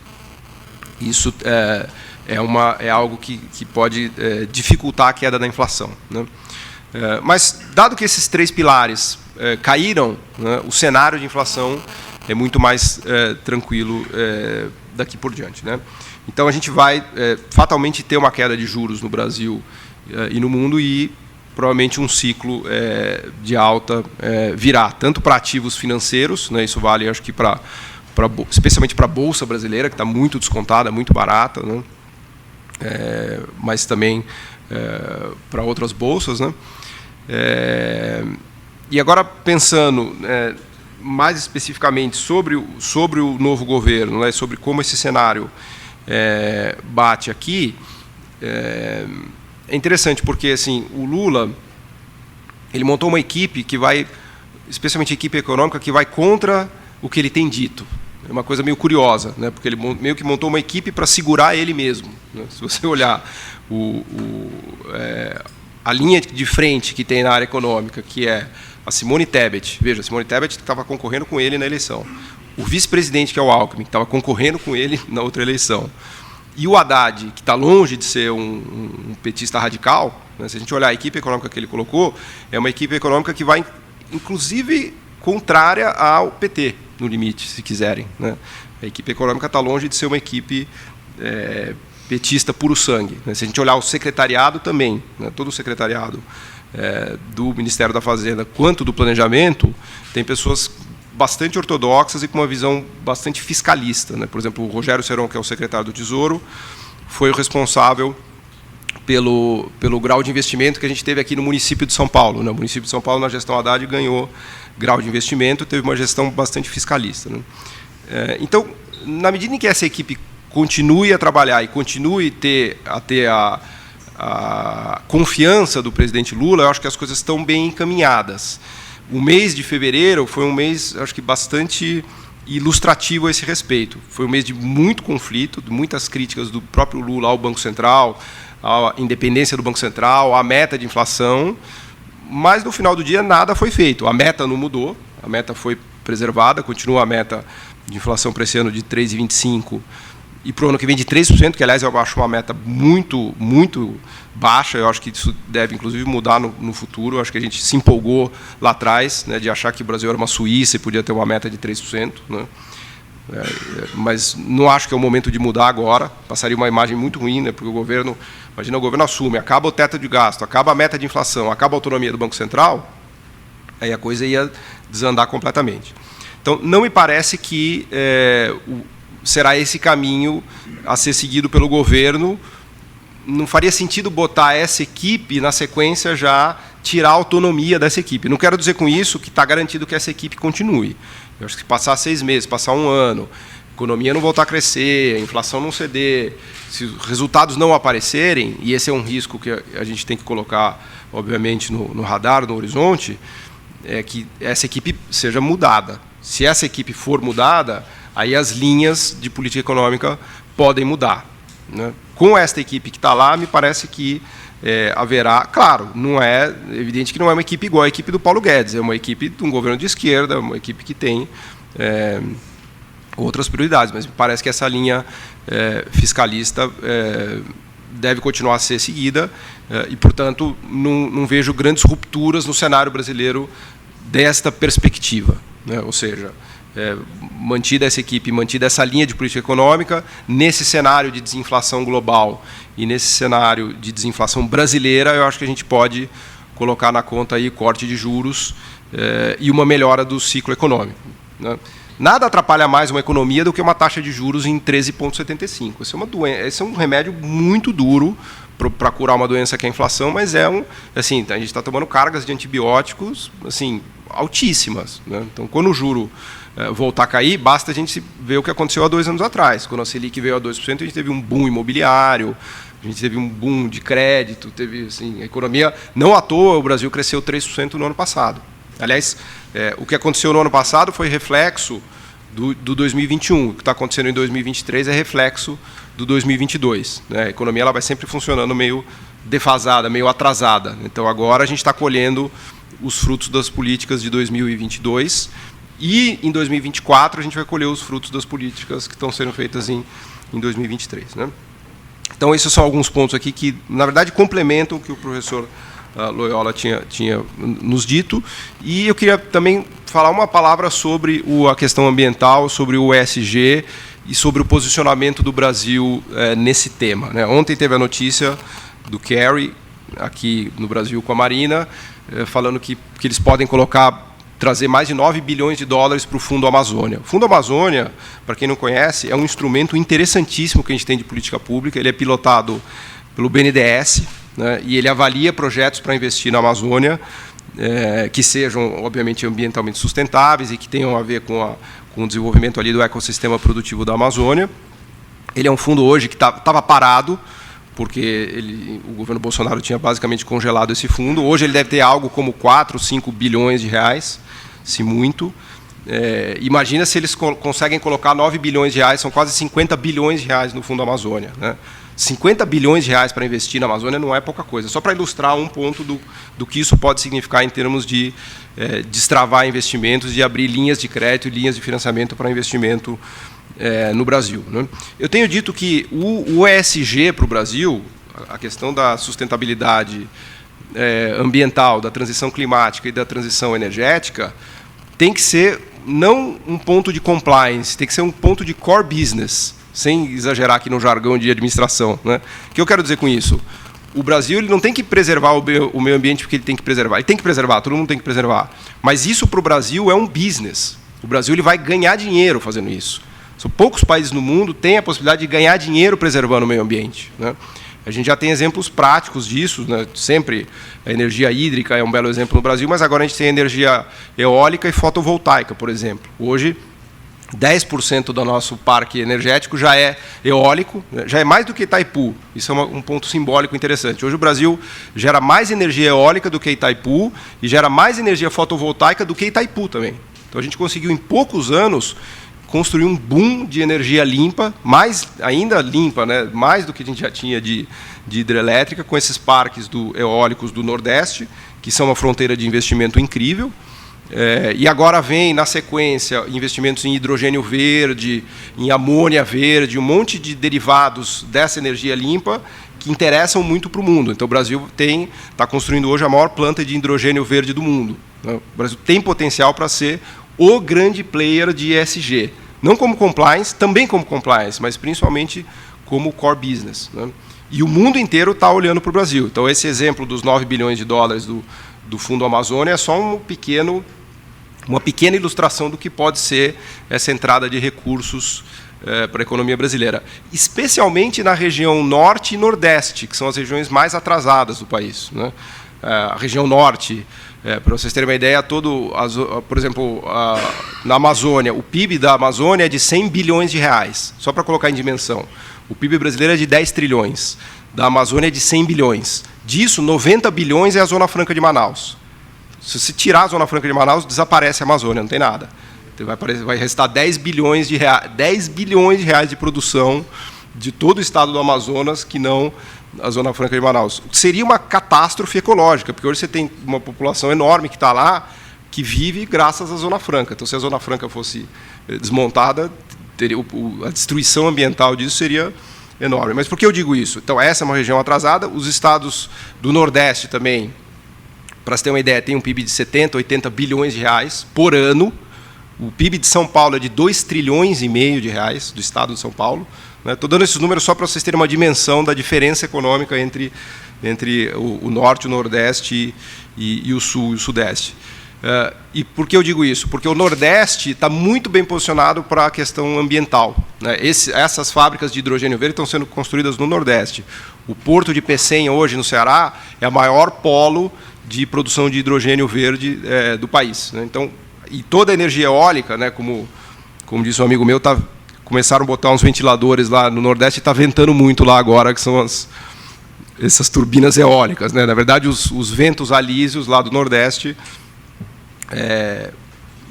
é algo que pode dificultar a queda da inflação. Né? Mas, dado que esses 3 pilares caíram, né, o cenário de inflação é muito mais tranquilo daqui por diante. Né? Então, a gente vai fatalmente ter uma queda de juros no Brasil e no mundo, e provavelmente um ciclo de alta virá, tanto para ativos financeiros, né, isso vale, acho que, especialmente para a Bolsa brasileira, que está muito descontada, muito barata, né, mas também para outras bolsas. Né. E agora, pensando mais especificamente sobre o novo governo, né, sobre como esse cenário bate aqui, é interessante porque assim, o Lula ele montou uma equipe que vai, especialmente a equipe econômica, que vai contra o que ele tem dito. É uma coisa meio curiosa, né, porque ele meio que montou uma equipe para segurar ele mesmo. Né. Se você olhar a linha de frente que tem na área econômica, que é a Simone Tebet. Veja, a Simone Tebet estava concorrendo com ele na eleição. O vice-presidente, que é o Alckmin, que estava concorrendo com ele na outra eleição. E o Haddad, que está longe de ser um petista radical, né, se a gente olhar a equipe econômica que ele colocou, é uma equipe econômica que vai, inclusive, contrária ao PT, no limite, se quiserem. Né. A equipe econômica está longe de ser uma equipe petista puro sangue. Né. Se a gente olhar o secretariado também, né, todo o secretariado do Ministério da Fazenda quanto do Planejamento, tem pessoas bastante ortodoxas e com uma visão bastante fiscalista. Né? Por exemplo, o Rogério Seron, que é o secretário do Tesouro, foi o responsável pelo grau de investimento que a gente teve aqui no município de São Paulo. Né? O município de São Paulo, na gestão Haddad, ganhou grau de investimento, teve uma gestão bastante fiscalista. Né? Então, na medida em que essa equipe continue a trabalhar e continue a ter a confiança do presidente Lula, eu acho que as coisas estão bem encaminhadas. O mês de fevereiro foi um mês, acho que bastante ilustrativo a esse respeito. Foi um mês de muito conflito, de muitas críticas do próprio Lula ao Banco Central, à independência do Banco Central, à meta de inflação, mas no final do dia nada foi feito. A meta não mudou, a meta foi preservada, continua a meta de inflação para esse ano de 3,25% e para o ano que vem de 3%, que aliás eu acho uma meta muito, muito baixa. Eu acho que isso deve inclusive mudar no futuro. Eu acho que a gente se empolgou lá atrás, né, de achar que o Brasil era uma Suíça e podia ter uma meta de 3%, né? Mas não acho que é o momento de mudar agora. Passaria uma imagem muito ruim, né, porque o governo, imagina, o governo assume, acaba o teto de gasto, acaba a meta de inflação, acaba a autonomia do Banco Central, aí a coisa ia desandar completamente. Então, não me parece que será esse caminho a ser seguido pelo governo. Não faria sentido botar essa equipe na sequência já tirar a autonomia dessa equipe. Não quero dizer com isso que está garantido que essa equipe continue. Eu acho que se passar 6 meses, passar 1 ano, a economia não voltar a crescer, a inflação não ceder, se os resultados não aparecerem, e esse é um risco que a gente tem que colocar, obviamente, no radar, no horizonte, é que essa equipe seja mudada. Se essa equipe for mudada, aí as linhas de política econômica podem mudar, né? Com esta equipe que está lá, me parece que haverá, claro, não é evidente que não é uma equipe igual à equipe do Paulo Guedes, é uma equipe de um governo de esquerda, uma equipe que tem outras prioridades, mas me parece que essa linha fiscalista deve continuar a ser seguida e, portanto, não vejo grandes rupturas no cenário brasileiro desta perspectiva, né? Ou seja, mantida essa equipe, mantida essa linha de política econômica, nesse cenário de desinflação global e nesse cenário de desinflação brasileira, eu acho que a gente pode colocar na conta aí corte de juros e uma melhora do ciclo econômico, né? Nada atrapalha mais uma economia do que uma taxa de juros em 13,75. Esse é um remédio muito duro para curar uma doença que é a inflação, mas assim, a gente está tomando cargas de antibióticos assim, altíssimas, né? Então, quando o juro voltar a cair, basta a gente ver o que aconteceu há 2 anos atrás. Quando a Selic veio a 2%, a gente teve um boom imobiliário, a gente teve um boom de crédito, teve assim, a economia, não à toa, o Brasil cresceu 3% no ano passado. Aliás, o que aconteceu no ano passado foi reflexo do 2021. O que está acontecendo em 2023 é reflexo do 2022. Né? A economia ela vai sempre funcionando meio defasada, meio atrasada. Então, agora a gente está colhendo os frutos das políticas de 2022 e, em 2024, a gente vai colher os frutos das políticas que estão sendo feitas em 2023. Né? Então, esses são alguns pontos aqui que, na verdade, complementam o que o professor Loyola tinha nos dito. E eu queria também falar uma palavra sobre a questão ambiental, sobre o ESG e sobre o posicionamento do Brasil nesse tema, né? Ontem teve a notícia do Kerry, aqui no Brasil com a Marina, falando que eles podem trazer mais de 9 bilhões de dólares para o Fundo Amazônia. O Fundo Amazônia, para quem não conhece, é um instrumento interessantíssimo que a gente tem de política pública. Ele é pilotado pelo BNDES, né, e ele avalia projetos para investir na Amazônia que sejam, obviamente, ambientalmente sustentáveis e que tenham a ver com o desenvolvimento ali do ecossistema produtivo da Amazônia. Ele é um fundo hoje que estava parado, porque o governo Bolsonaro tinha basicamente congelado esse fundo. Hoje ele deve ter algo como 4, 5 bilhões de reais, se muito. Imagina se eles conseguem colocar 9 bilhões de reais, são quase 50 bilhões de reais no Fundo Amazônia, né? 50 bilhões de reais para investir na Amazônia não é pouca coisa. Só para ilustrar um ponto do que isso pode significar em termos de destravar investimentos, de abrir linhas de crédito e linhas de financiamento para investimento no Brasil, né? Eu tenho dito que o ESG para o Brasil, a questão da sustentabilidade ambiental, da transição climática e da transição energética, tem que ser não um ponto de compliance, tem que ser um ponto de core business, sem exagerar aqui no jargão de administração, né? O que eu quero dizer com isso? O Brasil ele não tem que preservar o meio ambiente porque ele tem que preservar. Ele tem que preservar, todo mundo tem que preservar. Mas isso para o Brasil é um business. O Brasil ele vai ganhar dinheiro fazendo isso. São poucos países no mundo que têm a possibilidade de ganhar dinheiro preservando o meio ambiente, né? A gente já tem exemplos práticos disso, né? Sempre a energia hídrica é um belo exemplo no Brasil, mas agora a gente tem energia eólica e fotovoltaica, por exemplo. Hoje, 10% do nosso parque energético já é eólico, já é mais do que Itaipu. Isso é um ponto simbólico interessante. Hoje o Brasil gera mais energia eólica do que Itaipu e gera mais energia fotovoltaica do que Itaipu também. Então a gente conseguiu, em poucos anos, construir um boom de energia limpa, mais ainda limpa, né? Mais do que a gente já tinha de hidrelétrica, com esses parques eólicos do Nordeste, que são uma fronteira de investimento incrível. E agora vem, na sequência, investimentos em hidrogênio verde, em amônia verde, um monte de derivados dessa energia limpa que interessam muito para o mundo. Então, o Brasil está construindo hoje a maior planta de hidrogênio verde do mundo. O Brasil tem potencial para ser o grande player de ESG. Não como compliance, também como compliance, mas principalmente como core business, né? E o mundo inteiro está olhando para o Brasil. Então, esse exemplo dos 9 bilhões de dólares do Fundo Amazônia é só uma pequena ilustração do que pode ser essa entrada de recursos para a economia brasileira, especialmente na região norte e nordeste, que são as regiões mais atrasadas do país, né? A região norte, para vocês terem uma ideia, por exemplo, na Amazônia, o PIB da Amazônia é de 100 bilhões de reais, só para colocar em dimensão. O PIB brasileiro é de 10 trilhões, da Amazônia é de 100 bilhões. Disso, 90 bilhões é a Zona Franca de Manaus. Se você tirar a Zona Franca de Manaus, desaparece a Amazônia, não tem nada. Então, vai restar 10 bilhões de reais de produção de todo o estado do Amazonas, que não a Zona Franca de Manaus. Seria uma catástrofe ecológica, porque hoje você tem uma população enorme que está lá, que vive graças à Zona Franca. Então, se a Zona Franca fosse desmontada, a destruição ambiental disso seria enorme. Mas por que eu digo isso? Então, essa é uma região atrasada. Os estados do Nordeste também, para você ter uma ideia, tem um PIB de 70, 80 bilhões de reais por ano. O PIB de São Paulo é de 2,5 trilhões de reais, do estado de São Paulo. Estou dando esses números só para vocês terem uma dimensão da diferença econômica entre o Norte, o Nordeste e o Sul e o Sudeste. E por que eu digo isso? Porque o Nordeste está muito bem posicionado para a questão ambiental, né? Essas fábricas de hidrogênio verde estão sendo construídas no Nordeste. O porto de Pecém, hoje, no Ceará, é o maior polo de produção de hidrogênio verde do país, né? Então, e toda a energia eólica, né, como disse um amigo meu, começaram a botar uns ventiladores lá no Nordeste e está ventando muito lá agora, que são essas turbinas eólicas, né? Na verdade, os ventos alísios lá do Nordeste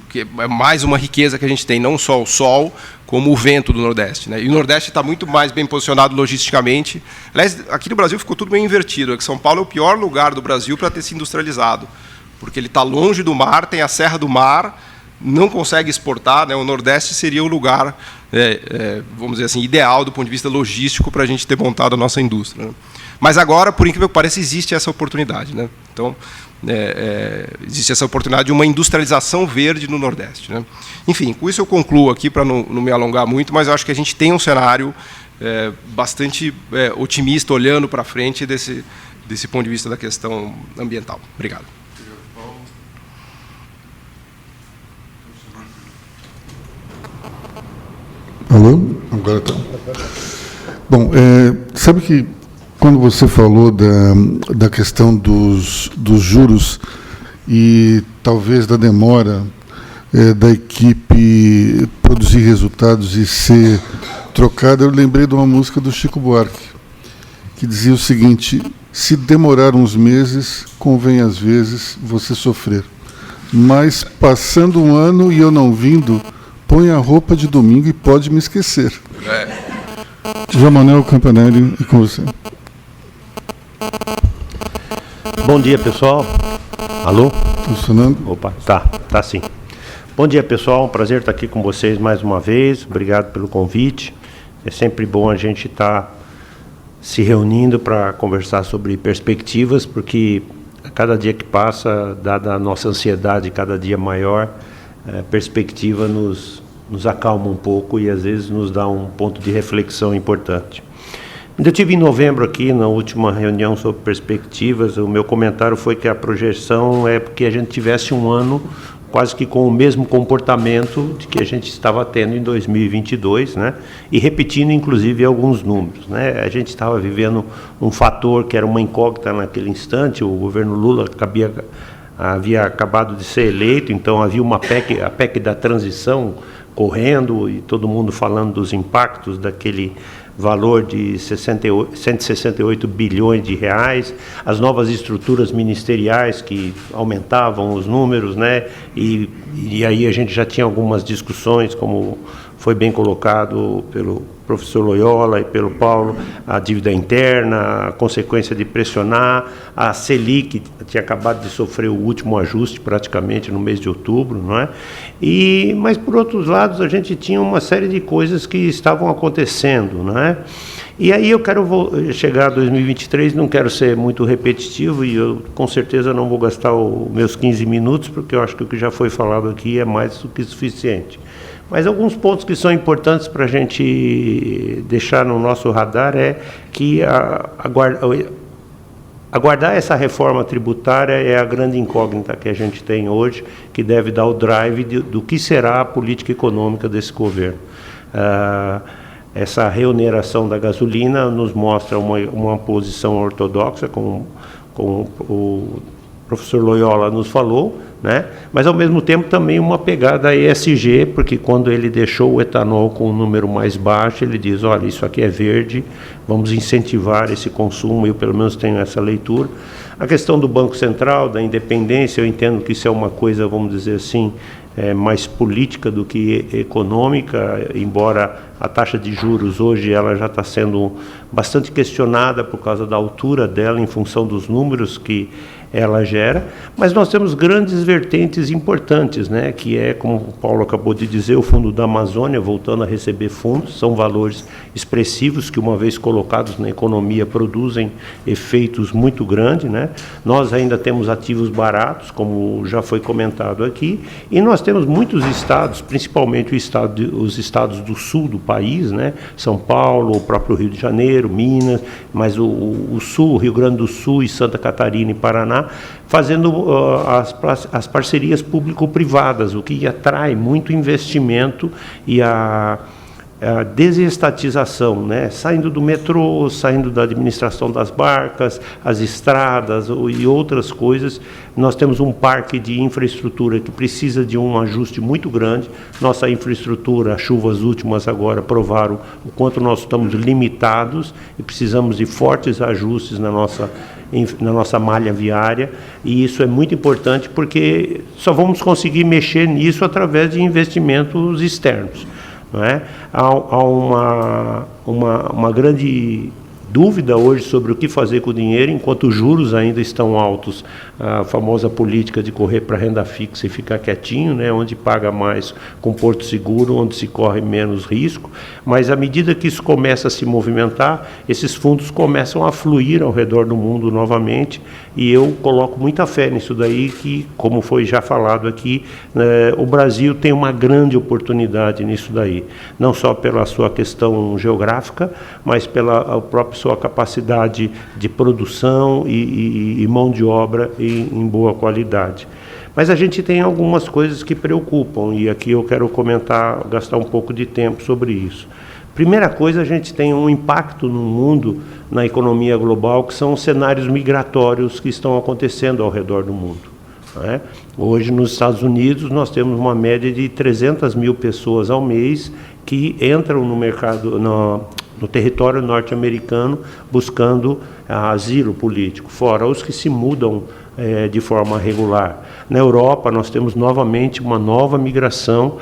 que é mais uma riqueza que a gente tem, não só o sol, como o vento do Nordeste, né? E o Nordeste está muito mais bem posicionado logisticamente. Aliás, aqui no Brasil ficou tudo bem invertido. São Paulo é o pior lugar do Brasil para ter se industrializado, porque ele está longe do mar, tem a Serra do Mar, não consegue exportar, né? O Nordeste seria o lugar, vamos dizer assim, ideal do ponto de vista logístico para a gente ter montado a nossa indústria, né? Mas agora, por incrível que pareça, existe essa oportunidade, né? Então, existe essa oportunidade de uma industrialização verde no Nordeste, né? Enfim, com isso eu concluo aqui, para não me alongar muito, mas eu acho que a gente tem um cenário bastante otimista, olhando para frente desse ponto de vista da questão ambiental. Obrigado. Alô? Agora está. Bom, sabe que quando você falou da questão dos juros e talvez da demora da equipe produzir resultados e ser trocada, eu lembrei de uma música do Chico Buarque, que dizia o seguinte: se demorar uns meses, convém às vezes você sofrer. Mas passando um ano e eu não vindo, põe a roupa de domingo e pode me esquecer. João Manuel Campanelli, e com você. Bom dia, pessoal. Alô? Funcionando? Opa, tá sim. Bom dia, pessoal. Um prazer estar aqui com vocês mais uma vez. Obrigado pelo convite. É sempre bom a gente estar se reunindo para conversar sobre perspectivas, porque a cada dia que passa, dada a nossa ansiedade cada dia maior, a perspectiva nos acalma um pouco e às vezes nos dá um ponto de reflexão importante. Eu tive em novembro aqui, na última reunião sobre perspectivas, o meu comentário foi que a projeção é que a gente tivesse um ano quase que com o mesmo comportamento de que a gente estava tendo em 2022, né? E repetindo, inclusive, alguns números, né? A gente estava vivendo um fator que era uma incógnita naquele instante. O governo Lula havia acabado de ser eleito, então havia a PEC da transição correndo e todo mundo falando dos impactos valor de 168 bilhões de reais, as novas estruturas ministeriais que aumentavam os números, né? E aí a gente já tinha algumas discussões, como foi bem colocado pelo professor Loyola e pelo Paulo, a dívida interna, a consequência de pressionar, a Selic tinha acabado de sofrer o último ajuste praticamente no mês de outubro, não é? Mas por outros lados a gente tinha uma série de coisas que estavam acontecendo, não é? E aí eu quero chegar a 2023, não quero ser muito repetitivo e eu com certeza não vou gastar os meus 15 minutos, porque eu acho que o que já foi falado aqui é mais do que suficiente. Mas alguns pontos que são importantes para a gente deixar no nosso radar é que aguardar essa reforma tributária é a grande incógnita que a gente tem hoje, que deve dar o drive do que será a política econômica desse governo. Essa reoneração da gasolina nos mostra uma posição ortodoxa, como o professor Loyola nos falou, né? Mas ao mesmo tempo também uma pegada ESG, porque quando ele deixou o etanol com um número mais baixo, ele diz, olha, isso aqui é verde, vamos incentivar esse consumo, eu pelo menos tenho essa leitura. A questão do Banco Central, da independência, eu entendo que isso é uma coisa, vamos dizer assim, mais política do que econômica, embora a taxa de juros hoje ela já está sendo bastante questionada por causa da altura dela, em função dos números que ela gera, mas nós temos grandes vertentes importantes, né, que é, como o Paulo acabou de dizer, o Fundo da Amazônia voltando a receber fundos, são valores expressivos que, uma vez colocados na economia, produzem efeitos muito grandes, né? Nós ainda temos ativos baratos, como já foi comentado aqui, e nós temos muitos estados, principalmente os estados do sul do país, né? São Paulo, o próprio Rio de Janeiro, Minas, mas o sul, Rio Grande do Sul e Santa Catarina e Paraná, fazendo as parcerias público-privadas, o que atrai muito investimento e a desestatização, né? Saindo do metrô, saindo da administração das barcas, as estradas e outras coisas. Nós temos um parque de infraestrutura que precisa de um ajuste muito grande. Nossa infraestrutura, as chuvas últimas agora provaram o quanto nós estamos limitados e precisamos de fortes ajustes na nossa malha viária, e isso é muito importante porque só vamos conseguir mexer nisso através de investimentos externos. Não é? Há uma grande dúvida hoje sobre o que fazer com o dinheiro, enquanto os juros ainda estão altos, a famosa política de correr para a renda fixa e ficar quietinho, né, onde paga mais com Porto Seguro, onde se corre menos risco, mas à medida que isso começa a se movimentar, esses fundos começam a fluir ao redor do mundo novamente, e eu coloco muita fé nisso daí, que, como foi já falado aqui, o Brasil tem uma grande oportunidade nisso daí, não só pela sua questão geográfica, mas pela própria sua capacidade de produção e mão de obra em boa qualidade. Mas a gente tem algumas coisas que preocupam, e aqui eu quero comentar, gastar um pouco de tempo sobre isso. Primeira coisa, a gente tem um impacto no mundo, na economia global, que são os cenários migratórios que estão acontecendo ao redor do mundo. Né? Hoje, nos Estados Unidos, nós temos uma média de 300 mil pessoas ao mês que entram no mercado, no território norte-americano, buscando asilo político, fora os que se mudam de forma regular. Na Europa, nós temos novamente uma nova migração,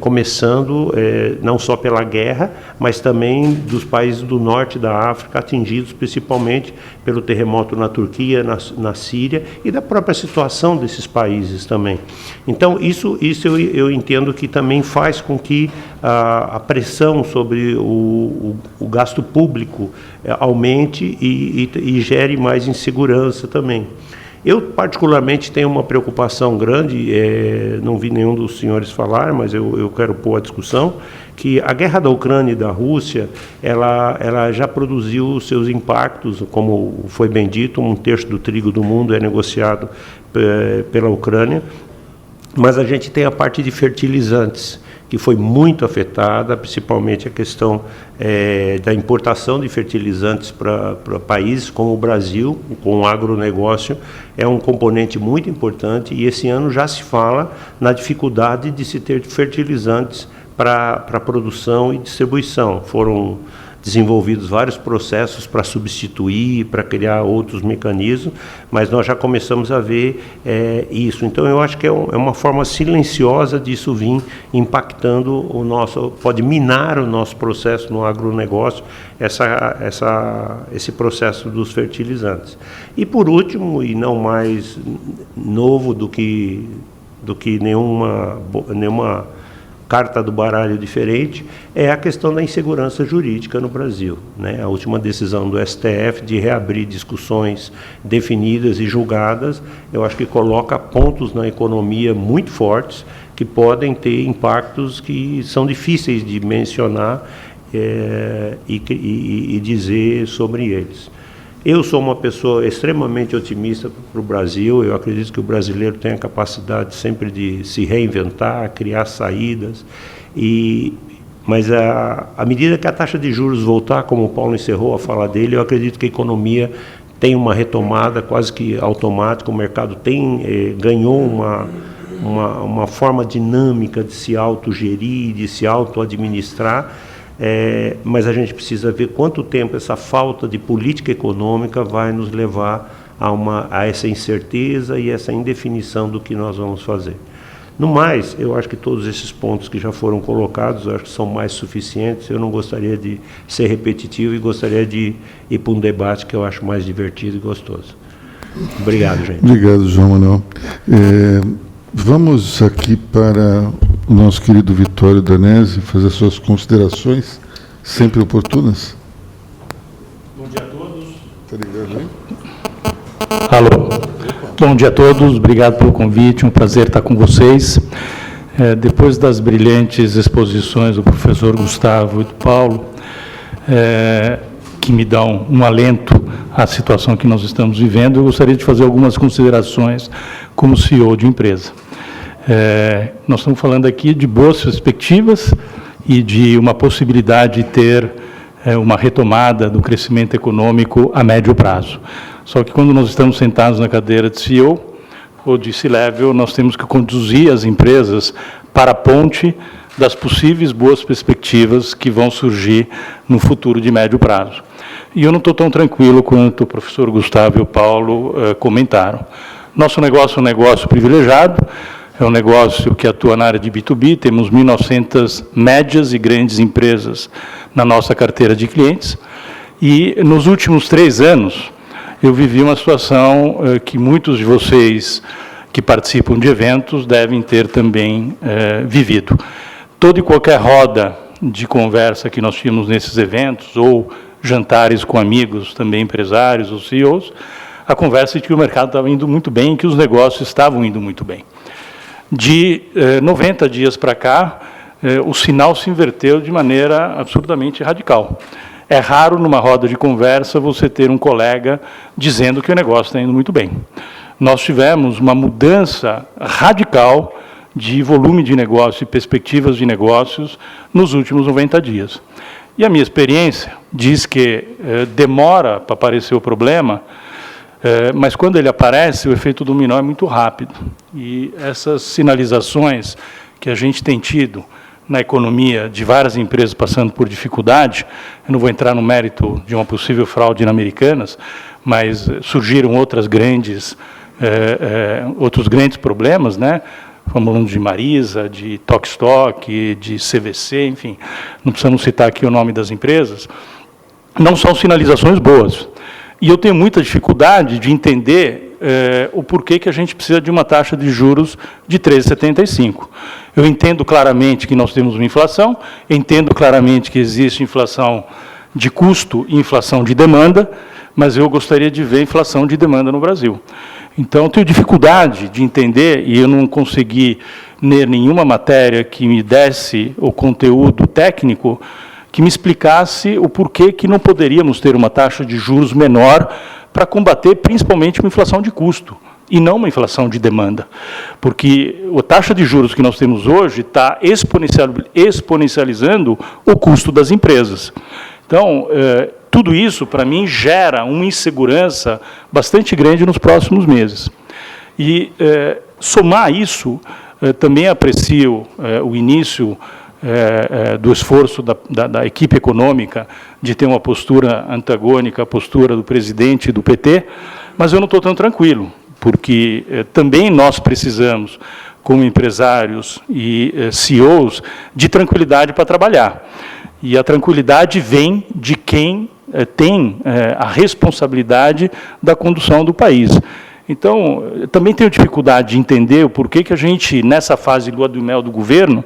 começando não só pela guerra, mas também dos países do norte da África, atingidos principalmente pelo terremoto na Turquia, na Síria, e da própria situação desses países também. Então, isso eu entendo que também faz com que a pressão sobre o gasto público aumente e gere mais insegurança também. Eu, particularmente, tenho uma preocupação grande, não vi nenhum dos senhores falar, mas eu quero pôr a discussão, que a guerra da Ucrânia e da Rússia, ela já produziu seus impactos, como foi bem dito, 1/3 do trigo do mundo é negociado pela Ucrânia, mas a gente tem a parte de fertilizantes, que foi muito afetada, principalmente a questão da importação de fertilizantes para países como o Brasil, com o agronegócio, é um componente muito importante, e esse ano já se fala na dificuldade de se ter fertilizantes para produção e distribuição. Foram desenvolvidos vários processos para substituir, para criar outros mecanismos, mas nós já começamos a ver isso. Então, eu acho que é uma forma silenciosa disso vir impactando pode minar o nosso processo no agronegócio, esse processo dos fertilizantes. E, por último, e não mais novo do que nenhuma carta do baralho diferente, é a questão da insegurança jurídica no Brasil, né? A última decisão do STF de reabrir discussões definidas e julgadas, eu acho que coloca pontos na economia muito fortes, que podem ter impactos que são difíceis de mencionar e dizer sobre eles. Eu sou uma pessoa extremamente otimista para o Brasil, eu acredito que o brasileiro tem a capacidade sempre de se reinventar, criar saídas, mas à medida que a taxa de juros voltar, como o Paulo encerrou a fala dele, eu acredito que a economia tem uma retomada quase que automática, o mercado ganhou uma forma dinâmica de se autogerir, de se auto-administrar, mas a gente precisa ver quanto tempo essa falta de política econômica vai nos levar a essa incerteza e essa indefinição do que nós vamos fazer. No mais, eu acho que todos esses pontos que já foram colocados, eu acho que são mais suficientes. Eu não gostaria de ser repetitivo e gostaria de ir para um debate que eu acho mais divertido e gostoso. Obrigado, gente. Obrigado, João Manuel. Vamos aqui para o nosso querido Vitório Danese fazer suas considerações, sempre oportunas. Bom dia a todos. Está ligado aí? Alô. Bom dia a todos, obrigado pelo convite, um prazer estar com vocês. Depois das brilhantes exposições do professor Gustavo e do Paulo, que me dão um alento à situação que nós estamos vivendo, eu gostaria de fazer algumas considerações como CEO de empresa. Nós estamos falando aqui de boas perspectivas e de uma possibilidade de ter uma retomada do crescimento econômico a médio prazo. Só que quando nós estamos sentados na cadeira de CEO ou de C-Level, nós temos que conduzir as empresas para a ponte das possíveis boas perspectivas que vão surgir no futuro de médio prazo. E eu não estou tão tranquilo quanto o professor Gustavo e o Paulo comentaram. Nosso negócio é um negócio privilegiado, é um negócio que atua na área de B2B, temos 1.900 médias e grandes empresas na nossa carteira de clientes, e nos últimos 3 anos eu vivi uma situação que muitos de vocês que participam de eventos devem ter também vivido. Toda e qualquer roda de conversa que nós tínhamos nesses eventos, ou jantares com amigos, também empresários ou CEOs, a conversa de que o mercado estava indo muito bem, que os negócios estavam indo muito bem. De 90 dias para cá, o sinal se inverteu de maneira absurdamente radical. É raro, numa roda de conversa, você ter um colega dizendo que o negócio está indo muito bem. Nós tivemos uma mudança radical de volume de negócio e perspectivas de negócios nos últimos 90 dias. E a minha experiência diz que demora para aparecer o problema, mas quando ele aparece, o efeito dominó é muito rápido. E essas sinalizações que a gente tem tido na economia de várias empresas passando por dificuldade, eu não vou entrar no mérito de uma possível fraude na Americanas, mas surgiram outros grandes problemas, né? Falando de Marisa, de Tokstok, de CVC, enfim, não precisamos citar aqui o nome das empresas, não são sinalizações boas. E eu tenho muita dificuldade de entender o porquê que a gente precisa de uma taxa de juros de 13,75. Eu entendo claramente que nós temos uma inflação, entendo claramente que existe inflação de custo e inflação de demanda, mas eu gostaria de ver inflação de demanda no Brasil. Então, eu tenho dificuldade de entender, e eu não consegui ler nenhuma matéria que me desse o conteúdo técnico, que me explicasse o porquê que não poderíamos ter uma taxa de juros menor para combater principalmente uma inflação de custo, e não uma inflação de demanda. Porque a taxa de juros que nós temos hoje está exponencializando o custo das empresas. Então, tudo isso, para mim, gera uma insegurança bastante grande nos próximos meses. E, somar isso, também aprecio o início do esforço da equipe econômica de ter uma postura antagônica à postura do presidente e do PT, mas eu não estou tão tranquilo, porque também nós precisamos, como empresários e CEOs, de tranquilidade para trabalhar. E a tranquilidade vem de quem tem a responsabilidade da condução do país. Então, eu também tenho dificuldade de entender o porquê que a gente, nessa fase de lua de mel do governo,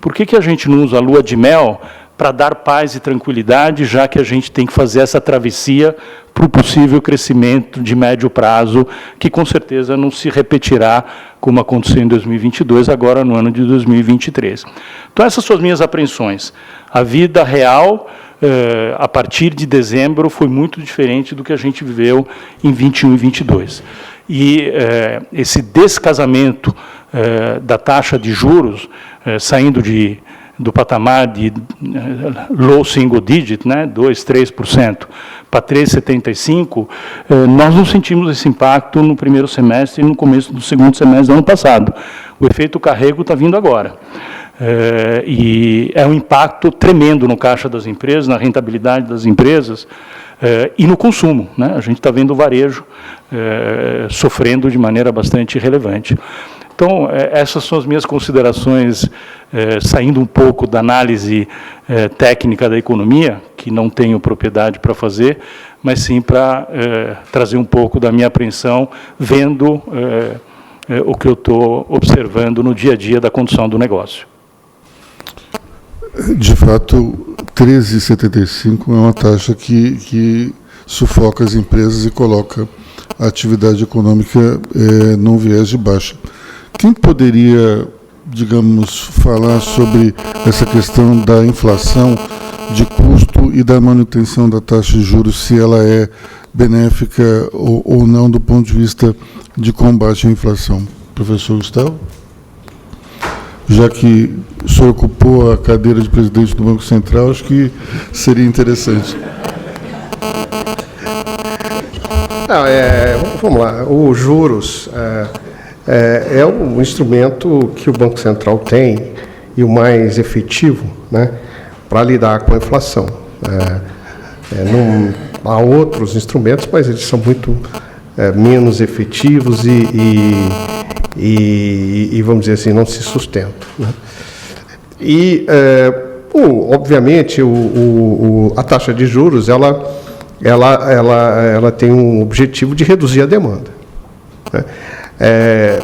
por que a gente não usa a lua de mel para dar paz e tranquilidade, já que a gente tem que fazer essa travessia para o possível crescimento de médio prazo, que com certeza não se repetirá como aconteceu em 2022, agora no ano de 2023. Então, essas são as minhas apreensões. A vida real, a partir de dezembro, foi muito diferente do que a gente viveu em 21 e 22. E esse descasamento da taxa de juros, saindo do patamar de low single digit, né, 2, 3%, para 3,75%, nós não sentimos esse impacto no primeiro semestre e no começo do segundo semestre do ano passado. O efeito carrego está vindo agora. E é um impacto tremendo no caixa das empresas, na rentabilidade das empresas e no consumo, né? A gente está vendo o varejo sofrendo de maneira bastante relevante. Então, essas são as minhas considerações, saindo um pouco da análise técnica da economia, que não tenho propriedade para fazer, mas sim para trazer um pouco da minha apreensão, vendo o que eu estou observando no dia a dia da condução do negócio. De fato, 13,75 é uma taxa que sufoca as empresas e coloca a atividade econômica num viés de baixa. Quem poderia, digamos, falar sobre essa questão da inflação de custo e da manutenção da taxa de juros, se ela é benéfica ou não do ponto de vista de combate à inflação? Professor Gustavo? Já que o senhor ocupou a cadeira de presidente do Banco Central, acho que seria interessante. Vamos lá, os juros é um instrumento que o Banco Central tem e o mais efetivo, né, para lidar com a inflação. Não, há outros instrumentos, mas eles são muito menos efetivos e, vamos dizer assim, não se sustentam, né? E, obviamente, a taxa de juros, ela tem um objetivo de reduzir a demanda, né?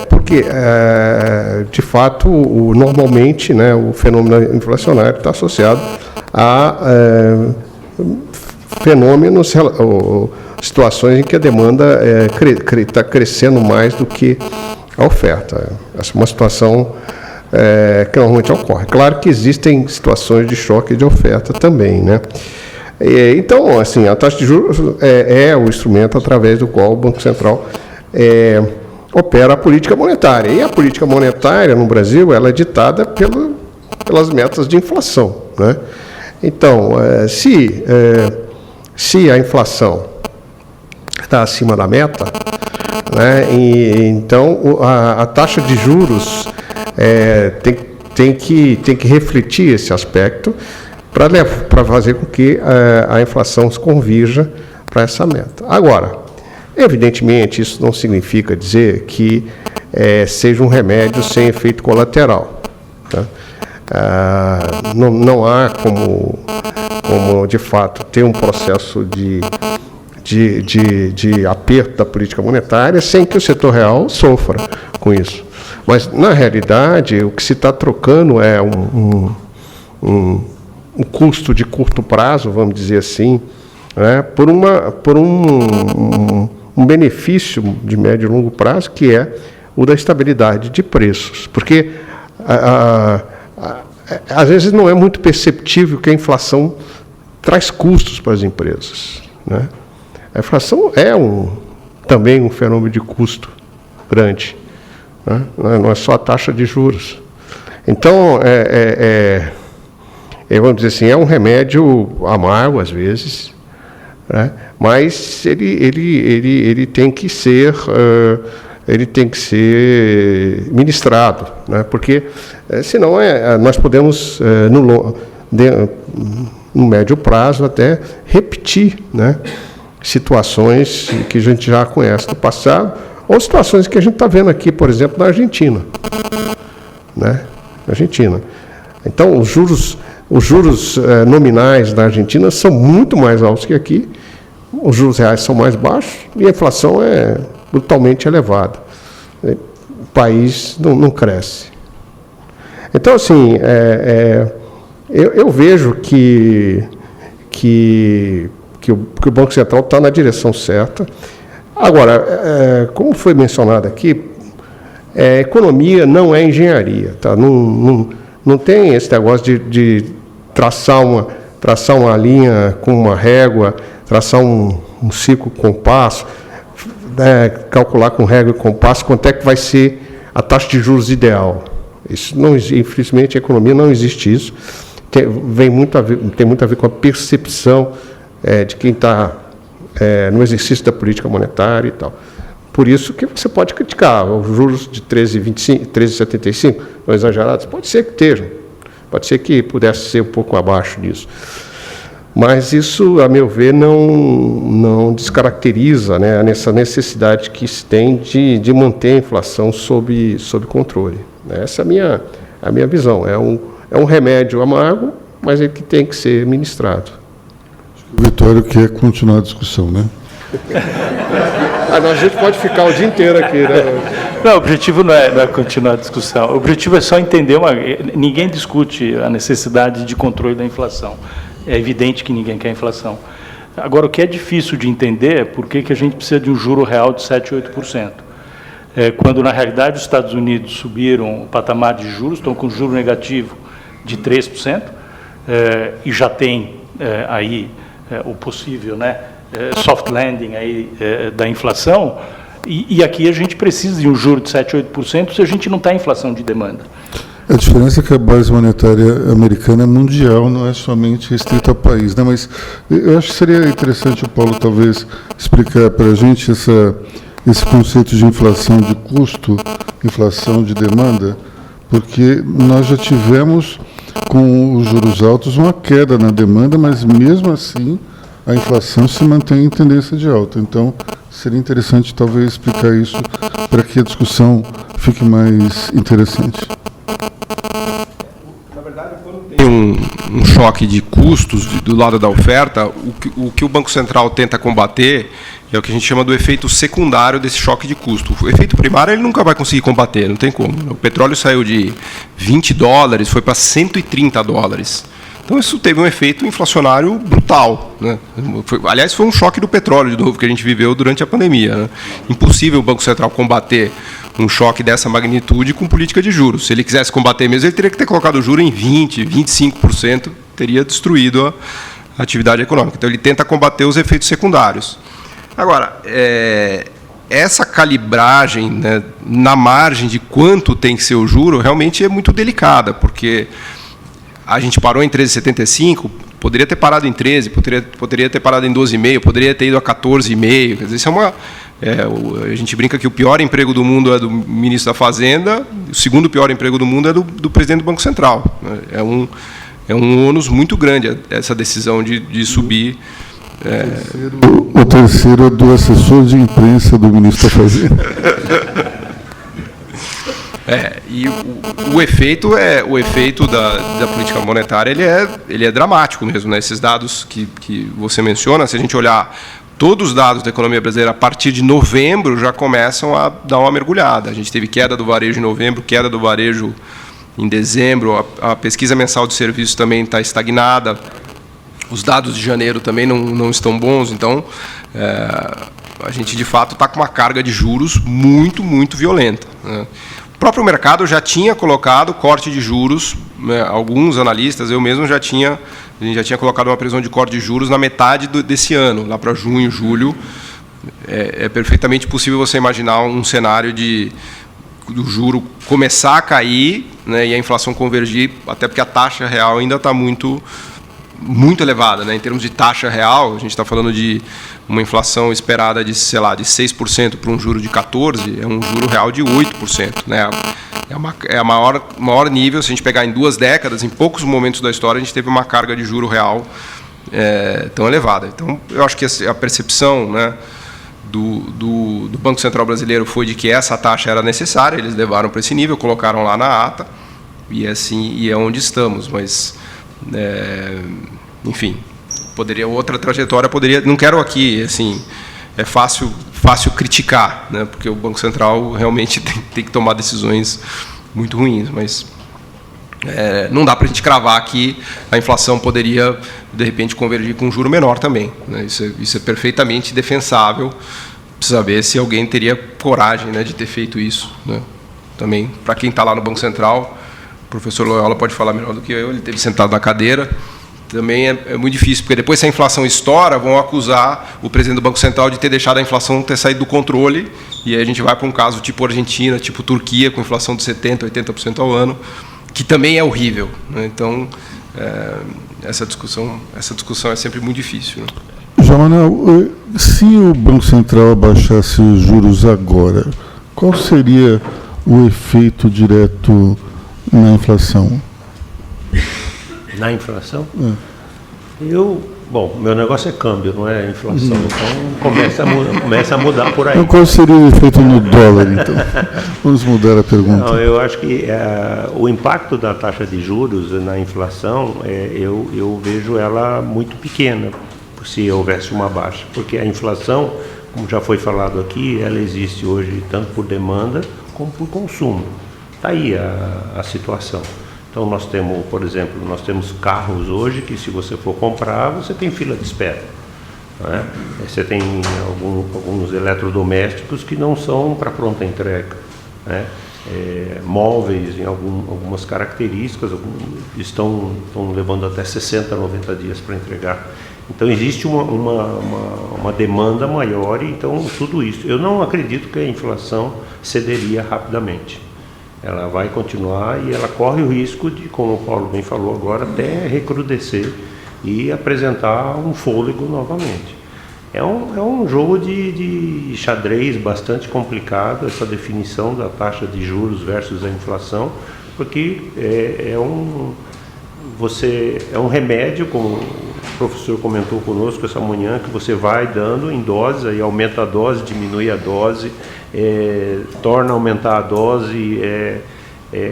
Porque, de fato, normalmente, né, o fenômeno inflacionário está associado a fenômenos, situações em que a demanda está crescendo mais do que a oferta. Essa é uma situação que normalmente ocorre. Claro que existem situações de choque de oferta também, né? Então, assim, a taxa de juros é o instrumento através do qual o Banco Central opera a política monetária. E a política monetária no Brasil, ela é ditada pelas metas de inflação, né? Então, se a inflação está acima da meta, né, então a taxa de juros tem que refletir esse aspecto para fazer com que a inflação se convirja para essa meta. Agora, evidentemente, isso não significa dizer que seja um remédio sem efeito colateral, tá? Não há como, de fato, ter um processo de aperto da política monetária sem que o setor real sofra com isso. Mas, na realidade, o que se está trocando é um custo de curto prazo, vamos dizer assim, né, por um benefício de médio e longo prazo, que é o da estabilidade de preços. Porque, às vezes, não é muito perceptível que a inflação traz custos para as empresas, né? A inflação é também um fenômeno de custo grande, né? Não é só a taxa de juros. Então, vamos dizer assim, é um remédio amargo às vezes, né? Mas ele tem que ser ele tem que ser ministrado, né? Porque senão nós podemos, no médio prazo, até repetir, né, situações que a gente já conhece do passado, ou situações que a gente está vendo aqui, por exemplo, na Argentina. Né? Na Argentina. Então, os juros nominais da Argentina são muito mais altos que aqui, os juros reais são mais baixos e a inflação é brutalmente elevada. O país não cresce. Então, assim, eu vejo que o Banco Central está na direção certa. Agora, como foi mencionado aqui, economia não é engenharia. Tá? Não tem esse negócio de traçar uma linha com uma régua, traçar um ciclo com compasso, né, calcular com régua e compasso quanto é que vai ser a taxa de juros ideal. Isso não, infelizmente, a economia não existe isso. Tem muito a ver com a percepção de quem está no exercício da política monetária e tal. Por isso que você pode criticar os juros de 13,75, não exagerados, pode ser que estejam, pode ser que pudesse ser um pouco abaixo disso. Mas isso, a meu ver, não descaracteriza, né, essa necessidade que se tem de manter a inflação sob controle. Essa é a minha visão. É um remédio amargo, mas ele que tem que ser ministrado. O Vitório quer continuar a discussão, né? A gente pode ficar o dia inteiro aqui, né? Não, o objetivo não é continuar a discussão. O objetivo é só entender ninguém discute a necessidade de controle da inflação. É evidente que ninguém quer inflação. Agora, o que é difícil de entender é por que a gente precisa de um juro real de 7%, 8%. Quando, na realidade, os Estados Unidos subiram o patamar de juros, estão com juro negativo de 3%, e já tem aí o possível, né, soft landing aí, da inflação, e aqui a gente precisa de um juro de 7%, 8% se a gente não está em inflação de demanda. A diferença é que a base monetária americana é mundial, não é somente restrita ao país, né? Mas eu acho que seria interessante o Paulo talvez explicar para a gente esse conceito de inflação de custo, inflação de demanda, porque nós já tivemos, com os juros altos, uma queda na demanda, mas mesmo assim a inflação se mantém em tendência de alta. Então, seria interessante talvez explicar isso para que a discussão fique mais interessante. Na verdade, quando tem um choque de custos do lado da oferta, o que o Banco Central tenta combater é o que a gente chama do efeito secundário desse choque de custo. O efeito primário ele nunca vai conseguir combater, não tem como. O petróleo saiu de $20, foi para $130. Então, isso teve um efeito inflacionário brutal, né? Aliás, foi um choque do petróleo, de novo, que a gente viveu durante a pandemia, né? Impossível o Banco Central combater um choque dessa magnitude com política de juros. Se ele quisesse combater mesmo, ele teria que ter colocado o juro em 20%, 25%, teria destruído a atividade econômica. Então, ele tenta combater os efeitos secundários. Agora, essa calibragem, né, na margem de quanto tem que ser o juro, realmente é muito delicada, porque a gente parou em 13,75, poderia ter parado em 13, poderia ter parado em 12,5, poderia ter ido a 14,5. Quer dizer, isso a gente brinca que o pior emprego do mundo é do ministro da Fazenda, o segundo pior emprego do mundo é do presidente do Banco Central. É um ônus muito grande essa decisão de subir. O terceiro é do assessor de imprensa do ministro da Fazenda. E o efeito da política monetária ele é dramático mesmo, né? Esses dados que você menciona, se a gente olhar todos os dados da economia brasileira a partir de novembro já começam a dar uma mergulhada. A gente teve queda do varejo em novembro, queda do varejo em dezembro, a pesquisa mensal de serviços também está estagnada, os dados de janeiro também não estão bons, então a gente de fato está com uma carga de juros muito, muito violenta, né? O próprio mercado já tinha colocado corte de juros, né? Alguns analistas, eu mesmo a gente já tinha colocado uma previsão de corte de juros na metade desse ano, lá para junho, julho. É perfeitamente possível você imaginar um cenário do juro começar a cair, né, e a inflação convergir, até porque a taxa real ainda está muito muito elevada, né? Em termos de taxa real, a gente está falando de uma inflação esperada de, sei lá, de 6% para um juro de 14%, é um juro real de 8%, né? É a maior nível, se a gente pegar em 2 décadas, em poucos momentos da história, a gente teve uma carga de juro real tão elevada. Então, eu acho que a percepção, né, do Banco Central brasileiro foi de que essa taxa era necessária, eles levaram para esse nível, colocaram lá na ata, e é onde estamos, mas, enfim, outra trajetória poderia, não quero aqui, assim, é fácil criticar, né, porque o Banco Central realmente tem que tomar decisões muito ruins, mas não dá para a gente cravar que a inflação poderia, de repente, convergir com um juro menor também, né? Isso é perfeitamente defensável. Precisa ver se alguém teria coragem, né, de ter feito isso, né? Também, para quem está lá no Banco Central, o professor Loyola pode falar melhor do que eu, ele esteve sentado na cadeira. Também é muito difícil, porque depois, se a inflação estoura, vão acusar o presidente do Banco Central de ter deixado a inflação ter saído do controle, e aí a gente vai para um caso tipo Argentina, tipo Turquia, com inflação de 70%, 80% ao ano, que também é horrível, né? Então, essa discussão é sempre muito difícil, né? João Manuel, se o Banco Central abaixasse os juros agora, qual seria o efeito direto na inflação? Na inflação? Bom, meu negócio é câmbio, não é inflação, então começa a mudar por aí. Então, qual seria o efeito no dólar, então? Vamos mudar a pergunta. Não, eu acho que o impacto da taxa de juros na inflação, eu vejo ela muito pequena, se houvesse uma baixa, porque a inflação, como já foi falado aqui, ela existe hoje tanto por demanda como por consumo. Está aí a situação. Então, nós temos, por exemplo, carros hoje que, se você for comprar, você tem fila de espera, né? Você tem alguns eletrodomésticos que não são para pronta entrega, né? Móveis em algumas características estão levando até 60, 90 dias para entregar. Então, existe uma demanda maior, e então tudo isso. Eu não acredito que a inflação cederia rapidamente. Ela vai continuar e ela corre o risco de, como o Paulo bem falou agora, até recrudescer e apresentar um fôlego novamente. É um jogo de xadrez bastante complicado, essa definição da taxa de juros versus a inflação, porque é um remédio, como o professor comentou conosco essa manhã, que você vai dando em doses, aí aumenta a dose, diminui a dose, torna a aumentar a dose, é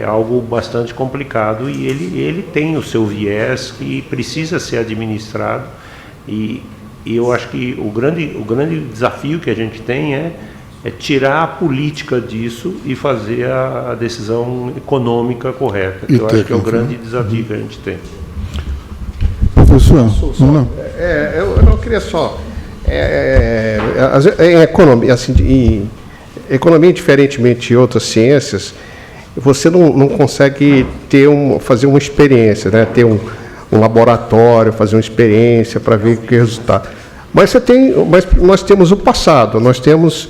algo bastante complicado, e ele tem o seu viés que precisa ser administrado, e eu acho que o grande desafio que a gente tem é tirar a política disso e fazer a decisão econômica correta, que eu acho que é o grande desafio que a gente tem. Professor, vamos lá. Eu não queria só... em economia, assim, em economia, diferentemente de outras ciências, você não consegue fazer uma experiência, né? Ter um laboratório, fazer uma experiência para ver que resultado. Mas nós temos o passado, nós temos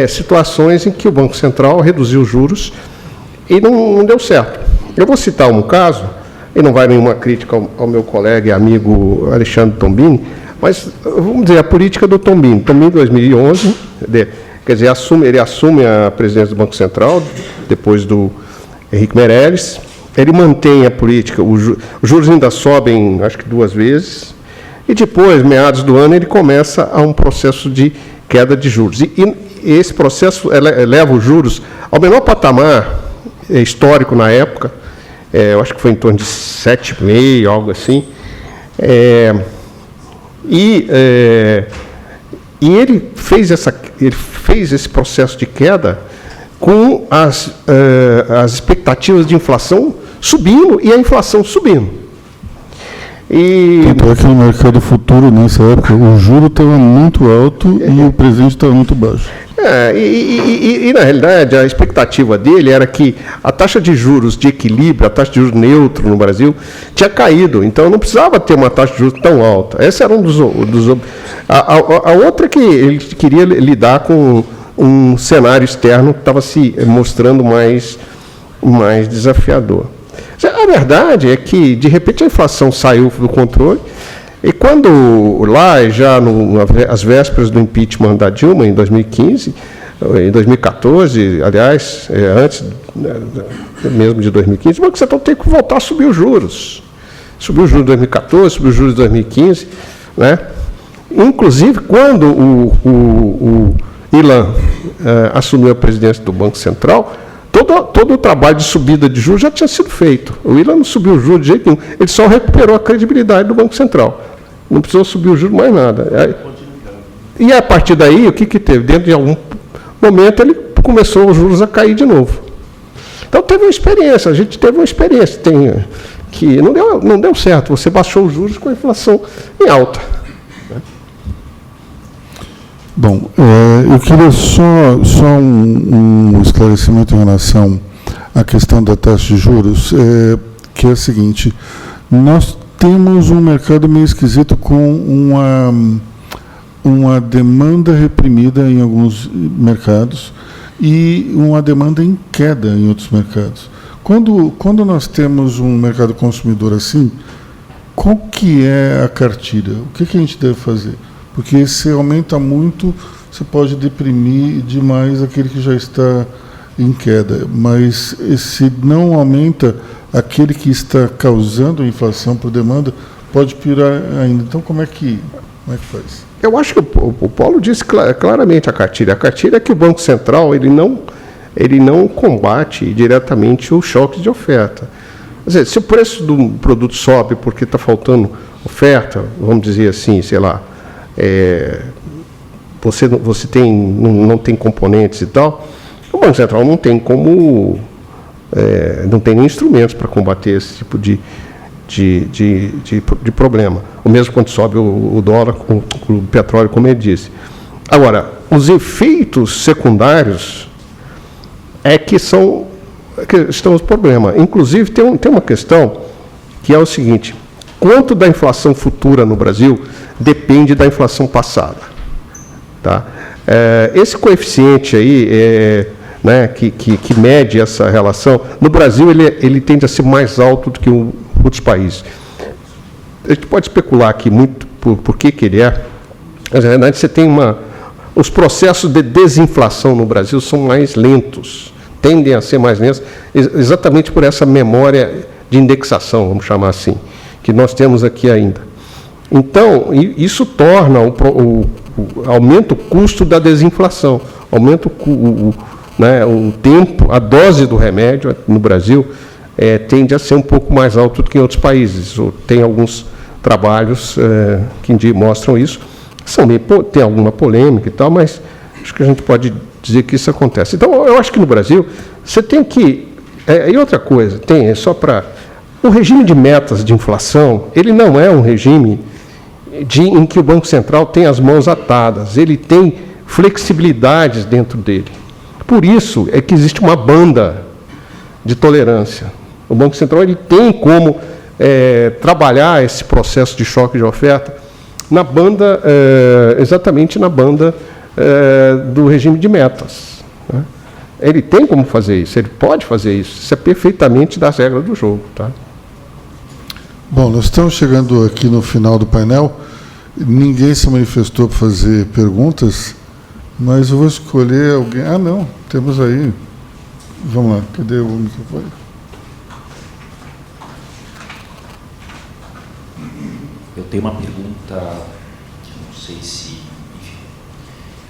situações em que o Banco Central reduziu os juros e não deu certo. Eu vou citar um caso, e não vai nenhuma crítica ao meu colega e amigo Alexandre Tombini, mas vamos dizer, a política do Tombini. Tombini, em 2011, quer dizer, ele assume a presidência do Banco Central, depois do Henrique Meirelles. Ele mantém a política, os juros ainda sobem, acho que 2 vezes, e depois, meados do ano, ele começa a um processo de queda de juros. E esse processo leva os juros ao menor patamar histórico na época, eu acho que foi em torno de 7,5%, algo assim. E ele fez esse processo de queda com as expectativas de inflação subindo e a inflação subindo. Tanto é que no mercado futuro, nessa época, o juro estava muito alto e o presente estava muito baixo. Na realidade, a expectativa dele era que a taxa de juros de equilíbrio, a taxa de juros neutro no Brasil, tinha caído. Então, não precisava ter uma taxa de juros tão alta. Esse era um dos... A outra é que ele queria lidar com um cenário externo que estava se mostrando mais desafiador. A verdade é que, de repente, a inflação saiu do controle, e quando lá, já às vésperas do impeachment da Dilma, em 2015, em 2014, aliás, antes mesmo de 2015, o Banco Central tem que voltar a subir os juros. Subiu os juros em 2014, subiu os juros em 2015, né? Inclusive, quando o Ilan assumiu a presidência do Banco Central, todo o trabalho de subida de juros já tinha sido feito. O Ilan não subiu os juros de jeito nenhum, ele só recuperou a credibilidade do Banco Central. Não precisou subir os juros mais nada. E a partir daí, o que teve? Dentro de algum momento, ele começou os juros a cair de novo. Então, teve uma experiência, a gente teve uma experiência que não deu certo. Você baixou os juros com a inflação em alta. Bom, eu queria só um esclarecimento em relação à questão da taxa de juros, que é a seguinte: nós temos um mercado meio esquisito com uma demanda reprimida em alguns mercados e uma demanda em queda em outros mercados. Quando nós temos um mercado consumidor assim, qual que é a cartilha? O que a gente deve fazer? Porque se aumenta muito, você pode deprimir demais aquele que já está em queda. Mas se não aumenta, aquele que está causando a inflação por demanda pode piorar ainda. Então, como é que faz? Eu acho que o Paulo disse claramente a cartilha. A cartilha é que o Banco Central ele não combate diretamente os choques de oferta. Quer dizer, se o preço do produto sobe porque está faltando oferta, vamos dizer assim, sei lá, você não tem componentes e tal, o Banco Central não tem como, não tem nem instrumentos para combater esse tipo de problema. O mesmo quando sobe o dólar, o petróleo, como ele disse. Agora, os efeitos secundários que estão os problemas. Inclusive, tem uma questão que é o seguinte: quanto da inflação futura no Brasil depende da inflação passada. Tá? Esse coeficiente aí, né, que mede essa relação, no Brasil ele tende a ser mais alto do que outros países. A gente pode especular aqui muito por que ele é. Mas, na verdade, você tem os processos de desinflação no Brasil são mais lentos, tendem a ser mais lentos, exatamente por essa memória de indexação, vamos chamar assim, que nós temos aqui ainda. Então, isso torna aumenta o custo da desinflação, aumenta o tempo, a dose do remédio no Brasil tende a ser um pouco mais alto do que em outros países. Tem alguns trabalhos que mostram isso. Tem alguma polêmica e tal, mas acho que a gente pode dizer que isso acontece. Então, eu acho que no Brasil, você tem que... e outra coisa, só para... O regime de metas de inflação, ele não é um regime em que o Banco Central tem as mãos atadas, ele tem flexibilidades dentro dele. Por isso é que existe uma banda de tolerância. O Banco Central ele tem como trabalhar esse processo de choque de oferta na banda, exatamente na banda do regime de metas. Né? Ele tem como fazer isso, ele pode fazer isso. Isso é perfeitamente das regras do jogo. Tá? Bom, nós estamos chegando aqui no final do painel. Ninguém se manifestou para fazer perguntas, mas eu vou escolher alguém. Ah, não, temos aí. Vamos lá, cadê o microfone? Eu tenho uma pergunta que não sei se... Enfim,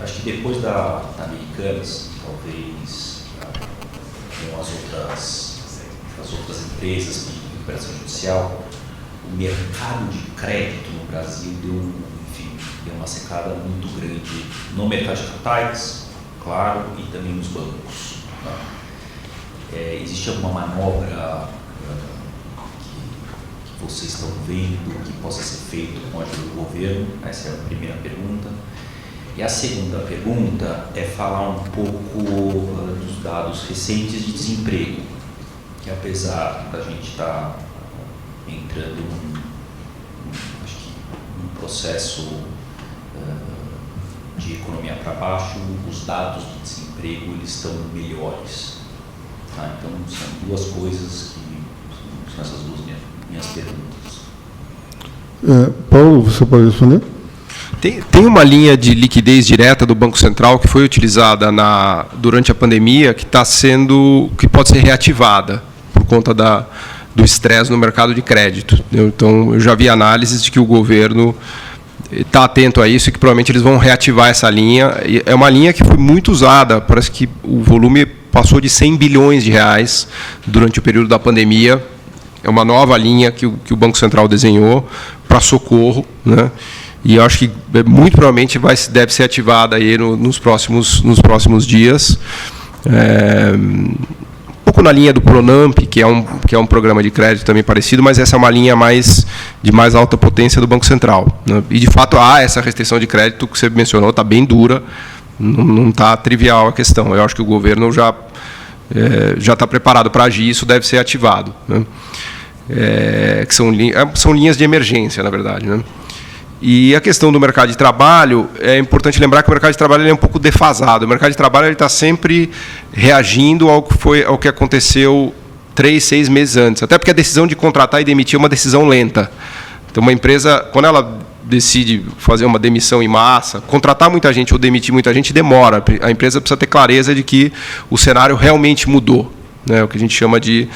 acho que depois da Americanas, talvez com as outras empresas de recuperação judicial, o mercado de crédito no Brasil deu uma secada muito grande no mercado de capitais, claro, e também nos bancos. Tá? Existe alguma manobra que vocês estão vendo que possa ser feito com a ajuda do governo? Essa é a primeira pergunta. E a segunda pergunta é falar um pouco dos dados recentes de desemprego, que apesar da gente estar entrando num processo de economia para baixo, os dados de desemprego eles estão melhores. Tá? Então, são duas coisas que São essas duas minhas perguntas. Paulo, você pode responder? Tem uma linha de liquidez direta do Banco Central que foi utilizada durante a pandemia que pode ser reativada por conta do estresse no mercado de crédito. Então, eu já vi análises de que o governo está atento a isso e que provavelmente eles vão reativar essa linha. É uma linha que foi muito usada, parece que o volume passou de 100 bilhões de reais durante o período da pandemia. É uma nova linha que o Banco Central desenhou para socorro, né? E eu acho que muito provavelmente deve ser ativada aí nos próximos dias. Um pouco na linha do Pronamp, que é um programa de crédito também parecido, mas essa é uma linha de mais alta potência do Banco Central, né? E, de fato, essa restrição de crédito que você mencionou está bem dura, não está trivial a questão. Eu acho que o governo já está preparado para agir, isso deve ser ativado, né? Que são linhas de emergência, na verdade, né? E a questão do mercado de trabalho, é importante lembrar que o mercado de trabalho é um pouco defasado. O mercado de trabalho está sempre reagindo ao que aconteceu 3, 6 meses antes. Até porque a decisão de contratar e demitir é uma decisão lenta. Então, uma empresa, quando ela decide fazer uma demissão em massa, contratar muita gente ou demitir muita gente demora. A empresa precisa ter clareza de que o cenário realmente mudou, né? O que a gente chama de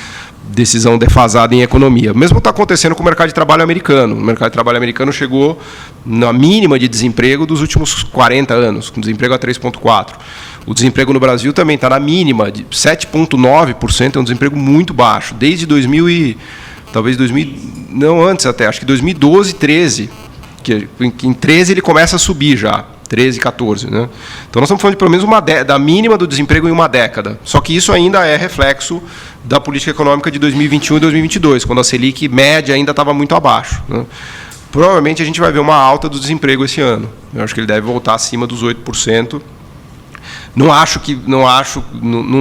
decisão defasada em economia. O mesmo está acontecendo com o mercado de trabalho americano. O mercado de trabalho americano chegou na mínima de desemprego dos últimos 40 anos, com desemprego a 3,4%. O desemprego no Brasil também está na mínima, de 7,9%, é um desemprego muito baixo. Desde 2000 não antes até, acho que 2012, 13, que em 13 ele começa a subir já. 13, 14, né? Então, nós estamos falando de pelo menos da mínima do desemprego em uma década. Só que isso ainda é reflexo da política econômica de 2021 e 2022, quando a Selic média ainda estava muito abaixo, né? Provavelmente a gente vai ver uma alta do desemprego esse ano. Eu acho que ele deve voltar acima dos 8%. Não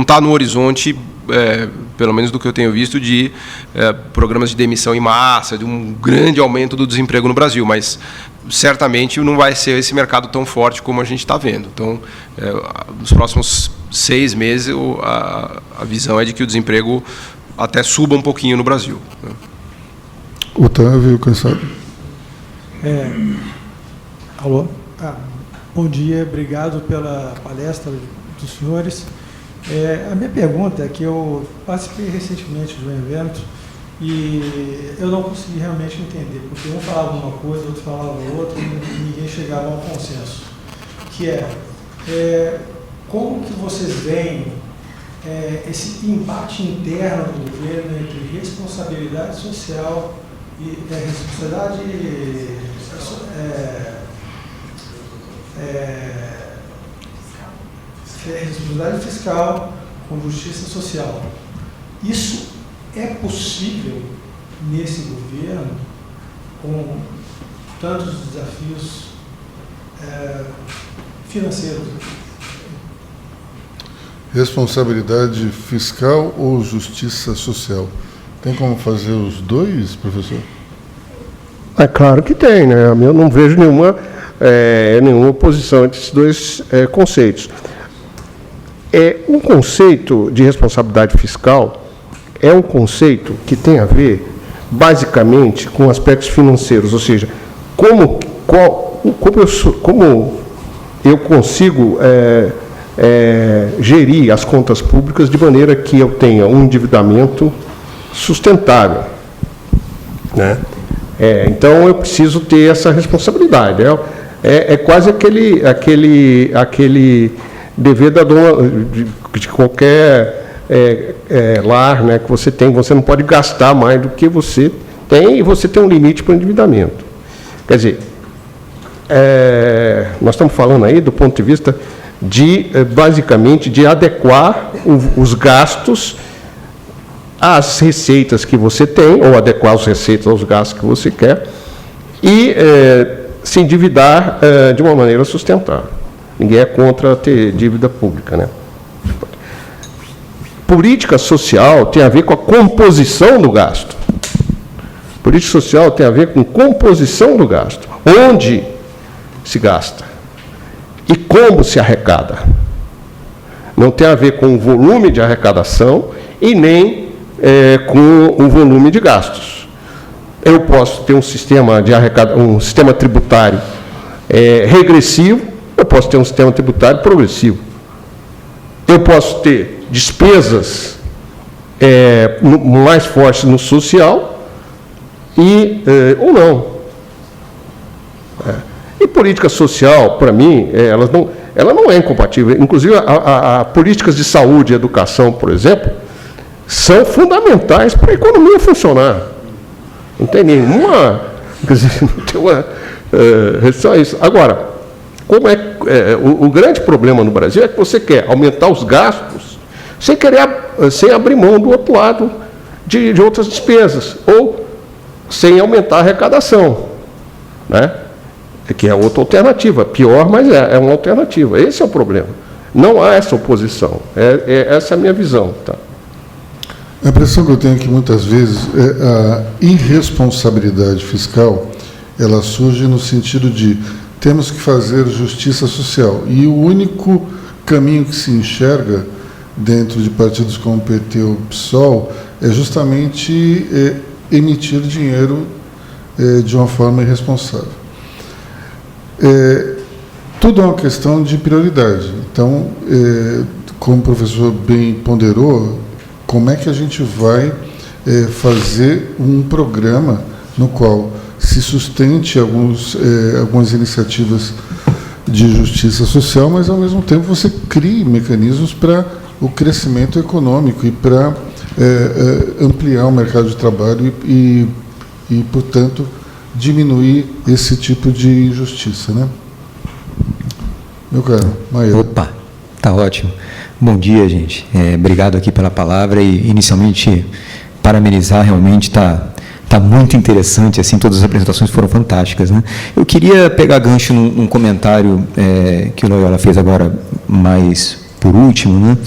está no horizonte, pelo menos do que eu tenho visto, de programas de demissão em massa, de um grande aumento do desemprego no Brasil, mas certamente não vai ser esse mercado tão forte como a gente está vendo. Então, nos próximos 6 meses, a visão é de que o desemprego até suba um pouquinho no Brasil, né? Otávio, cansado? Alô? Bom dia, obrigado pela palestra dos senhores. A minha pergunta é que eu participei recentemente de um evento e eu não consegui realmente entender, porque um falava uma coisa, outro falava outra, e ninguém chegava a um consenso, que como que vocês veem esse embate interno do governo entre responsabilidade social e responsabilidade fiscal com justiça social. Isso é possível nesse governo, com tantos desafios financeiros? Responsabilidade fiscal ou justiça social? Tem como fazer os dois, professor? É claro que tem, né? Eu não vejo nenhuma oposição entre esses dois conceitos. Um conceito de responsabilidade fiscal é um conceito que tem a ver, basicamente, com aspectos financeiros, ou seja, como eu consigo gerir as contas públicas de maneira que eu tenha um endividamento sustentável, né? Então, eu preciso ter essa responsabilidade. É quase aquele dever da dona de qualquer lar, né, que você tem. Você não pode gastar mais do que você tem e você tem um limite para o endividamento. Quer dizer, nós estamos falando aí do ponto de vista basicamente, de adequar os gastos às receitas que você tem, ou adequar as receitas aos gastos que você quer, e se endividar de uma maneira sustentável. Ninguém é contra ter dívida pública, né? Política social tem a ver com a composição do gasto. Política social tem a ver com composição do gasto. Onde se gasta e como se arrecada. Não tem a ver com o volume de arrecadação e nem com um volume de gastos. Eu posso ter um sistema tributário regressivo, eu posso ter um sistema tributário progressivo. Eu posso ter despesas mais fortes no social ou não. E política social, para mim, ela não é incompatível. Inclusive, a políticas de saúde e educação, por exemplo, são fundamentais para a economia funcionar. Não tem nenhuma... Quer dizer, não tem uma restrição a isso. Agora, o grande problema no Brasil é que você quer aumentar os gastos sem abrir mão do outro lado de outras despesas, ou sem aumentar a arrecadação, né? Que é outra alternativa, pior, mas é uma alternativa. Esse é o problema. Não há essa oposição. Essa é a minha visão. Tá? A impressão que eu tenho é que, muitas vezes, a irresponsabilidade fiscal, ela surge no sentido de temos que fazer justiça social. E o único caminho que se enxerga dentro de partidos como o PT ou o PSOL é justamente emitir dinheiro de uma forma irresponsável. Tudo é uma questão de prioridade. Então, como o professor bem ponderou, como é que a gente vai fazer um programa no qual se sustente algumas iniciativas de justiça social, mas, ao mesmo tempo, você crie mecanismos para o crescimento econômico e para ampliar o mercado de trabalho e, portanto, diminuir esse tipo de injustiça, né? Meu caro, Maia. Opa, tá ótimo. Bom dia, gente. Obrigado aqui pela palavra e, inicialmente, parabenizar, realmente tá muito interessante, assim, todas as apresentações foram fantásticas, né? Eu queria pegar gancho num comentário que o Loyola fez agora, mais por último, né?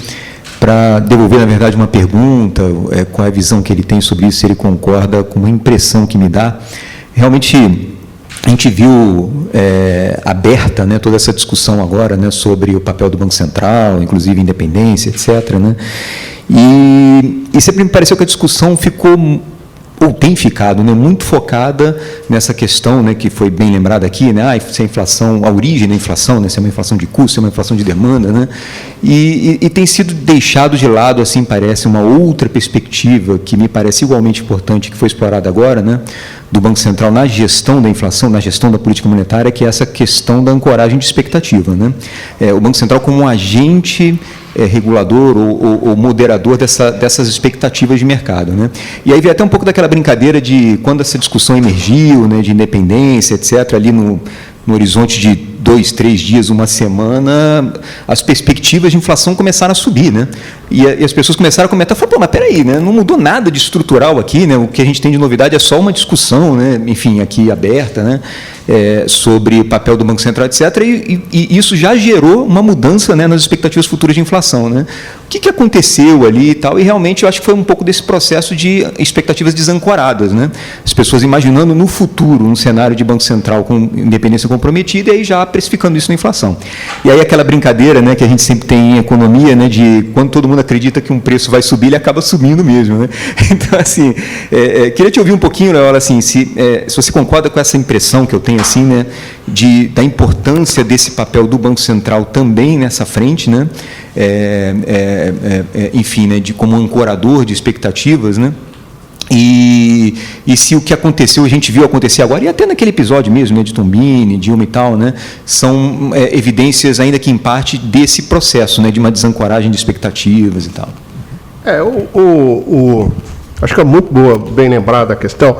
Para devolver, na verdade, uma pergunta, qual é a visão que ele tem sobre isso, se ele concorda com uma impressão que me dá. Realmente, a gente viu aberta, né, toda essa discussão agora, né, sobre o papel do Banco Central, inclusive independência, etc., né? E sempre me pareceu que a discussão ficou, ou tem ficado, né, muito focada nessa questão, né, que foi bem lembrada aqui, né, se a inflação, a origem da inflação, né, se é uma inflação de custo, se é uma inflação de demanda, né, e tem sido deixado de lado, assim, parece, uma outra perspectiva que me parece igualmente importante, que foi explorada agora, né, do Banco Central na gestão da inflação, na gestão da política monetária, que é essa questão da ancoragem de expectativa, né. O Banco Central como um agente regulador ou moderador dessas expectativas de mercado, né? E aí vem até um pouco daquela brincadeira de quando essa discussão emergiu, né, de independência, etc., ali no horizonte de 2, 3 dias, uma semana, as perspectivas de inflação começaram a subir, né? E as pessoas começaram a comentar, falaram, pô, mas peraí, né? Não mudou nada de estrutural aqui, né? O que a gente tem de novidade é só uma discussão, né? Enfim, aqui aberta, né? Sobre o papel do Banco Central, etc., e isso já gerou uma mudança, né, nas expectativas futuras de inflação, né? O que aconteceu ali e tal, e realmente eu acho que foi um pouco desse processo de expectativas desancoradas, né? As pessoas imaginando no futuro um cenário de Banco Central com independência comprometida e aí já precificando isso na inflação. E aí aquela brincadeira, né, que a gente sempre tem em economia, né, de quando todo mundo acredita que um preço vai subir, ele acaba subindo mesmo, né? Então, assim, queria te ouvir um pouquinho, Loyola, assim, se você concorda com essa impressão que eu tenho, assim, né, da importância desse papel do Banco Central também nessa frente, né, enfim, né, de como ancorador de expectativas, né, e se o que aconteceu, a gente viu acontecer agora, e até naquele episódio mesmo, né, de Tombini, Dilma e tal, né, são evidências, ainda que em parte, desse processo, né, de uma desancoragem de expectativas e tal. Acho que é muito boa, bem lembrada a questão,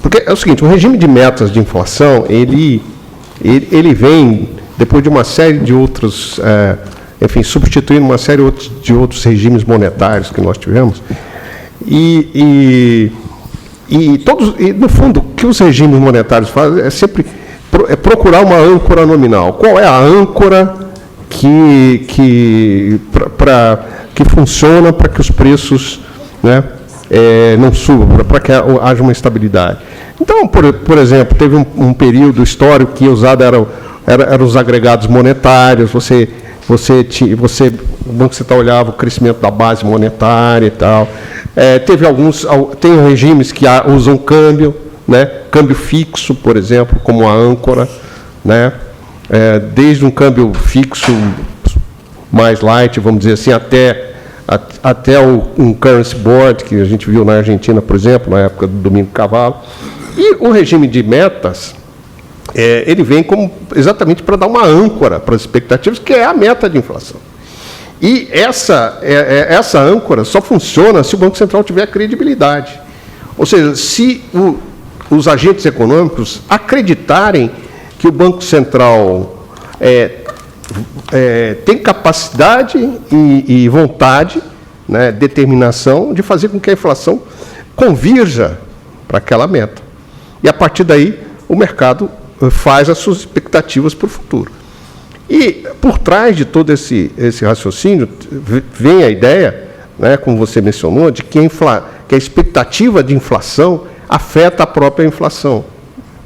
porque é o seguinte, o regime de metas de inflação, ele vem depois de uma série de outros, enfim, substituindo uma série de outros regimes monetários que nós tivemos, e no fundo, o que os regimes monetários fazem é sempre procurar uma âncora nominal. Qual é a âncora que funciona para que os preços, né, não subam, para que haja uma estabilidade? Então, por exemplo, teve um período histórico que usado eram os agregados monetários, você O Banco Central olhava o crescimento da base monetária e tal. Tem regimes que usam câmbio, né? Câmbio fixo, por exemplo, como a âncora, né? Desde um câmbio fixo mais light, vamos dizer assim, até um currency board, que a gente viu na Argentina, por exemplo, na época do Domingo Cavalo. E o regime de metas, ele vem exatamente para dar uma âncora para as expectativas, que é a meta de inflação. E essa âncora só funciona se o Banco Central tiver credibilidade. Ou seja, se os agentes econômicos acreditarem que o Banco Central tem capacidade e vontade, né, determinação de fazer com que a inflação convirja para aquela meta. E, a partir daí, o mercado faz as suas expectativas para o futuro. E, por trás de todo esse raciocínio, vem a ideia, né, como você mencionou, de que a expectativa de inflação afeta a própria inflação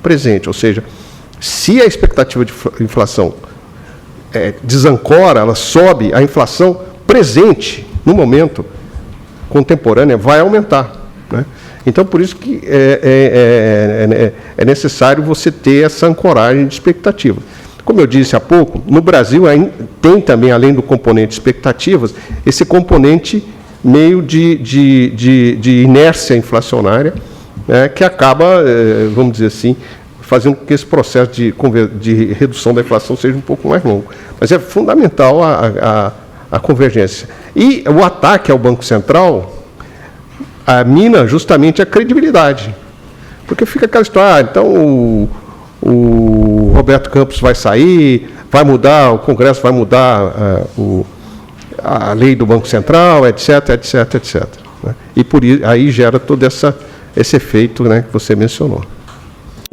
presente. Ou seja, se a expectativa de inflação desancora, ela sobe, a inflação presente, no momento contemporâneo, vai aumentar, né? Então, por isso que é necessário você ter essa ancoragem de expectativa. Como eu disse há pouco, no Brasil tem também, além do componente expectativas, esse componente meio de inércia inflacionária, né, que acaba, vamos dizer assim, fazendo com que esse processo de redução da inflação seja um pouco mais longo. Mas é fundamental a convergência. E o ataque ao Banco Central mina justamente a credibilidade. Porque fica aquela história, então o Roberto Campos vai sair, vai mudar, o Congresso vai mudar a lei do Banco Central, etc, etc, etc. Né? E aí gera todo esse efeito, né, que você mencionou.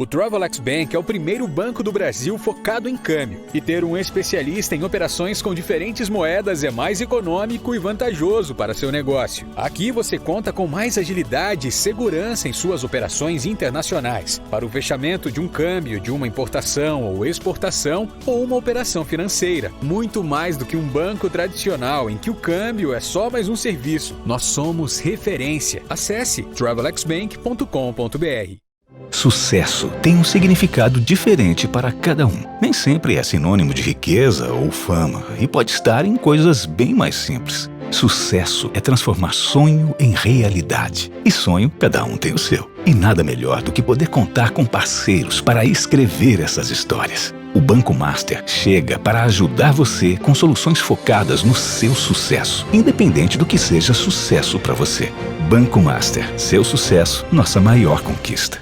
O Travelex Bank é o primeiro banco do Brasil focado em câmbio. E ter um especialista em operações com diferentes moedas é mais econômico e vantajoso para seu negócio. Aqui você conta com mais agilidade e segurança em suas operações internacionais. Para o fechamento de um câmbio, de uma importação ou exportação ou uma operação financeira. Muito mais do que um banco tradicional em que o câmbio é só mais um serviço. Nós somos referência. Acesse travelexbank.com.br. Sucesso tem um significado diferente para cada um. Nem sempre é sinônimo de riqueza ou fama e pode estar em coisas bem mais simples. Sucesso é transformar sonho em realidade. E sonho, cada um tem o seu. E nada melhor do que poder contar com parceiros para escrever essas histórias. O Banco Master chega para ajudar você com soluções focadas no seu sucesso, independente do que seja sucesso para você. Banco Master, seu sucesso, nossa maior conquista.